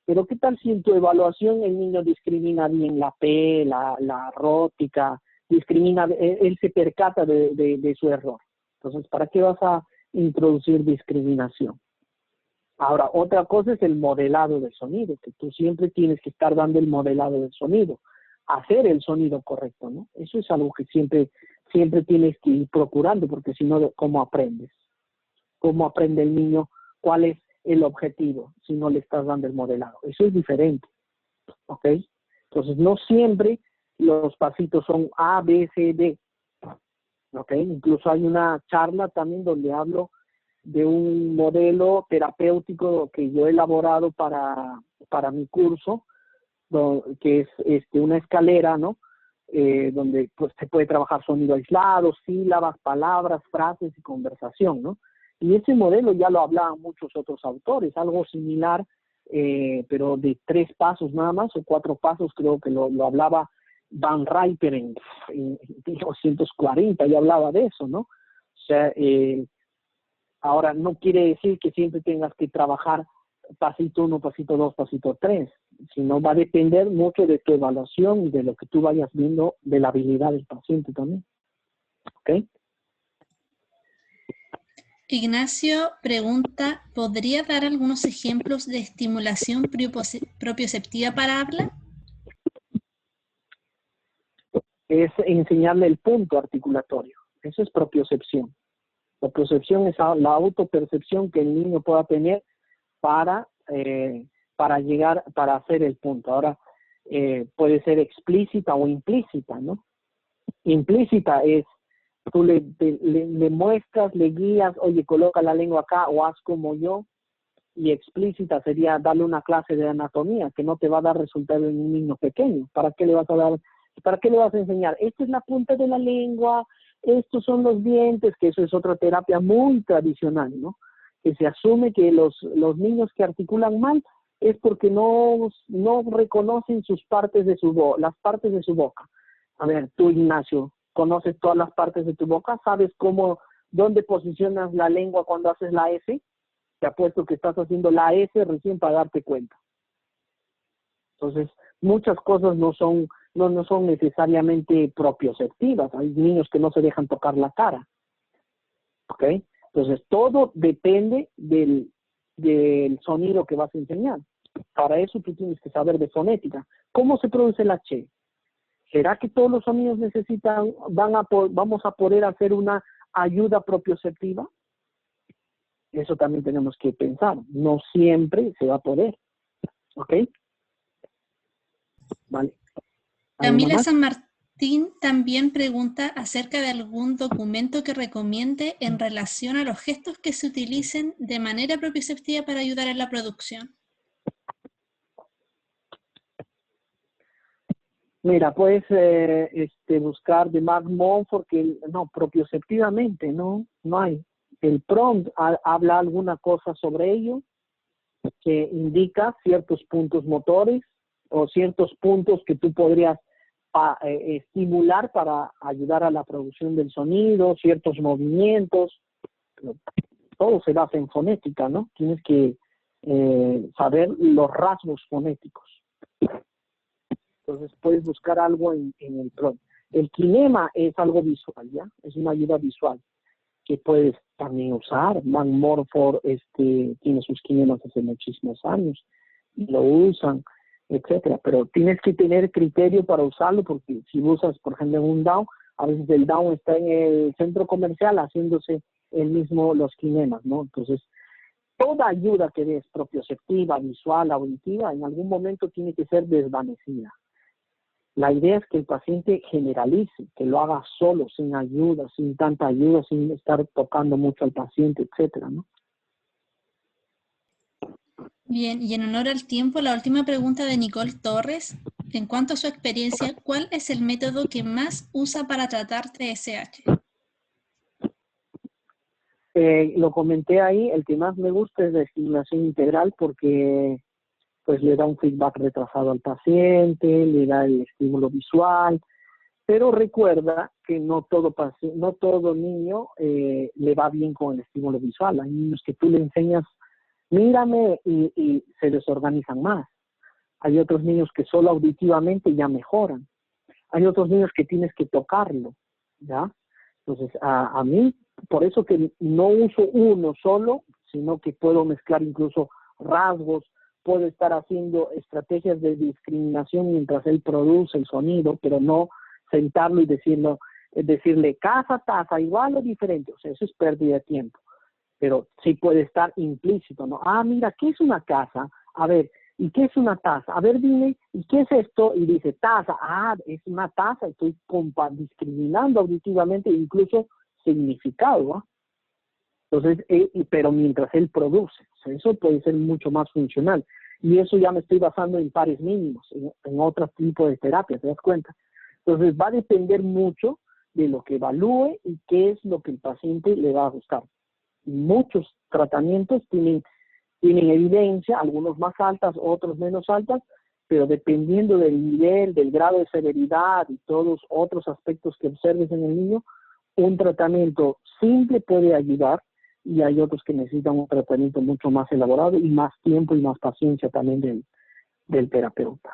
Speaker 2: Pero ¿qué tal si en tu evaluación el niño discrimina bien la P, la rótica, discrimina, él se percata de su error? Entonces, ¿para qué vas a introducir discriminación? Ahora, otra cosa es el modelado del sonido, que tú siempre tienes que estar dando el modelado del sonido, hacer el sonido correcto, ¿no? Eso es algo que siempre tienes que ir procurando, porque si no, ¿cómo aprendes? ¿Cómo aprende el niño? ¿Cuál es el objetivo si no le estás dando el modelado? Eso es diferente, ¿ok? Entonces, no siempre los pasitos son A, B, C, D, ¿ok? Incluso hay una charla también donde hablo de un modelo terapéutico que yo he elaborado para mi curso, que es una escalera, ¿no? Donde pues se puede trabajar sonido aislado, sílabas, palabras, frases y conversación, ¿no? Y ese modelo ya lo hablaban muchos otros autores, algo similar, pero de 3 pasos nada más, o 4 pasos, creo que lo hablaba Van Riper en 1940, ya hablaba de eso, ¿no? O sea, ahora no quiere decir que siempre tengas que trabajar pasito 1, pasito 2, pasito 3, sino va a depender mucho de tu evaluación y de lo que tú vayas viendo de la habilidad del paciente también. ¿Ok?
Speaker 3: Ignacio pregunta, ¿podría dar algunos ejemplos de estimulación propioceptiva para habla?
Speaker 2: Es enseñarle el punto articulatorio. Eso es propiocepción. La propiocepción es la autopercepción que el niño pueda tener para llegar, para hacer el punto. Ahora, puede ser explícita o implícita, ¿no? Implícita es, tú le muestras, le guías, oye, coloca la lengua acá o haz como yo. Y explícita sería darle una clase de anatomía que no te va a dar resultado en un niño pequeño. ¿Para qué le vas a dar? ¿Para qué le vas a enseñar? Esta es la punta de la lengua, estos son los dientes, que eso es otra terapia muy tradicional, ¿no? Que se asume que los niños que articulan mal es porque no reconocen las partes de su boca. A ver, tú, Ignacio, ¿conoces todas las partes de tu boca? ¿Sabes dónde posicionas la lengua cuando haces la S? Te apuesto que estás haciendo la S recién para darte cuenta. Entonces, muchas cosas no son necesariamente propioceptivas. Hay niños que no se dejan tocar la cara. ¿Ok? Entonces, todo depende del sonido que vas a enseñar. Para eso tú tienes que saber de fonética. ¿Cómo se produce la Che? ¿Será que todos los sonidos vamos a poder hacer una ayuda propioceptiva? Eso también tenemos que pensar. No siempre se va a poder. ¿Ok? Vale.
Speaker 3: Camila San Martín también pregunta acerca de algún documento que recomiende en relación a los gestos que se utilicen de manera propioceptiva para ayudar en la producción. Mira, puedes buscar de Mark Montfort, que no, propioceptivamente, no hay. El prompt habla alguna cosa sobre ello, que indica ciertos puntos motores o ciertos puntos que tú podrías estimular para ayudar a la producción del sonido, ciertos movimientos. Todo se basa en fonética, ¿no? Tienes que saber los rasgos fonéticos. Entonces puedes buscar algo en el prompt. El kinema es algo visual, ¿ya? Es una ayuda visual que puedes también usar. Mark Montfort tiene sus kinemas hace muchísimos años y lo usan, etcétera. Pero tienes que tener criterio para usarlo, porque si usas, por ejemplo, un down, a veces el down está en el centro comercial haciéndose
Speaker 2: los kinemas, ¿no? Entonces, toda ayuda que des, propioceptiva, visual, auditiva, en algún momento tiene que ser desvanecida. La idea es que el paciente generalice, que lo haga solo, sin ayuda, sin tanta ayuda, sin estar tocando mucho al paciente, etcétera, ¿no?
Speaker 3: Bien, y en honor al tiempo, la última pregunta de Nicole Torres. En cuanto a su experiencia, ¿cuál es el método que más usa para tratar TSH?
Speaker 2: Lo comenté ahí, el que más me gusta es la estimulación integral porque pues le da un feedback retrasado al paciente, le da el estímulo visual, pero recuerda que no todo niño le va bien con el estímulo visual. Hay niños que tú le enseñas, mírame, y se desorganizan más. Hay otros niños que solo auditivamente ya mejoran. Hay otros niños que tienes que tocarlo, ¿ya? Entonces, a mí, por eso que no uso uno solo, sino que puedo mezclar incluso rasgos, puedo estar haciendo estrategias de discriminación mientras él produce el sonido, pero no sentarlo y decirle casa, taza, igual o diferente. O sea, eso es pérdida de tiempo. Pero sí puede estar implícito, ¿no? Ah, mira, ¿qué es una casa? A ver, ¿y qué es una taza? A ver, dime, ¿y qué es esto? Y dice, taza. Ah, es una taza. Estoy discriminando auditivamente, incluso significado, ¿no? Entonces, pero mientras él produce, o sea, eso puede ser mucho más funcional. Y eso ya me estoy basando en pares mínimos, en otro tipo de terapia, ¿te das cuenta? Entonces, va a depender mucho de lo que evalúe y qué es lo que el paciente le va a gustar. Muchos tratamientos tienen evidencia, algunos más altas, otros menos altas, pero dependiendo del nivel, del grado de severidad y todos otros aspectos que observes en el niño, un tratamiento simple puede ayudar y hay otros que necesitan un tratamiento mucho más elaborado y más tiempo y más paciencia también del terapeuta.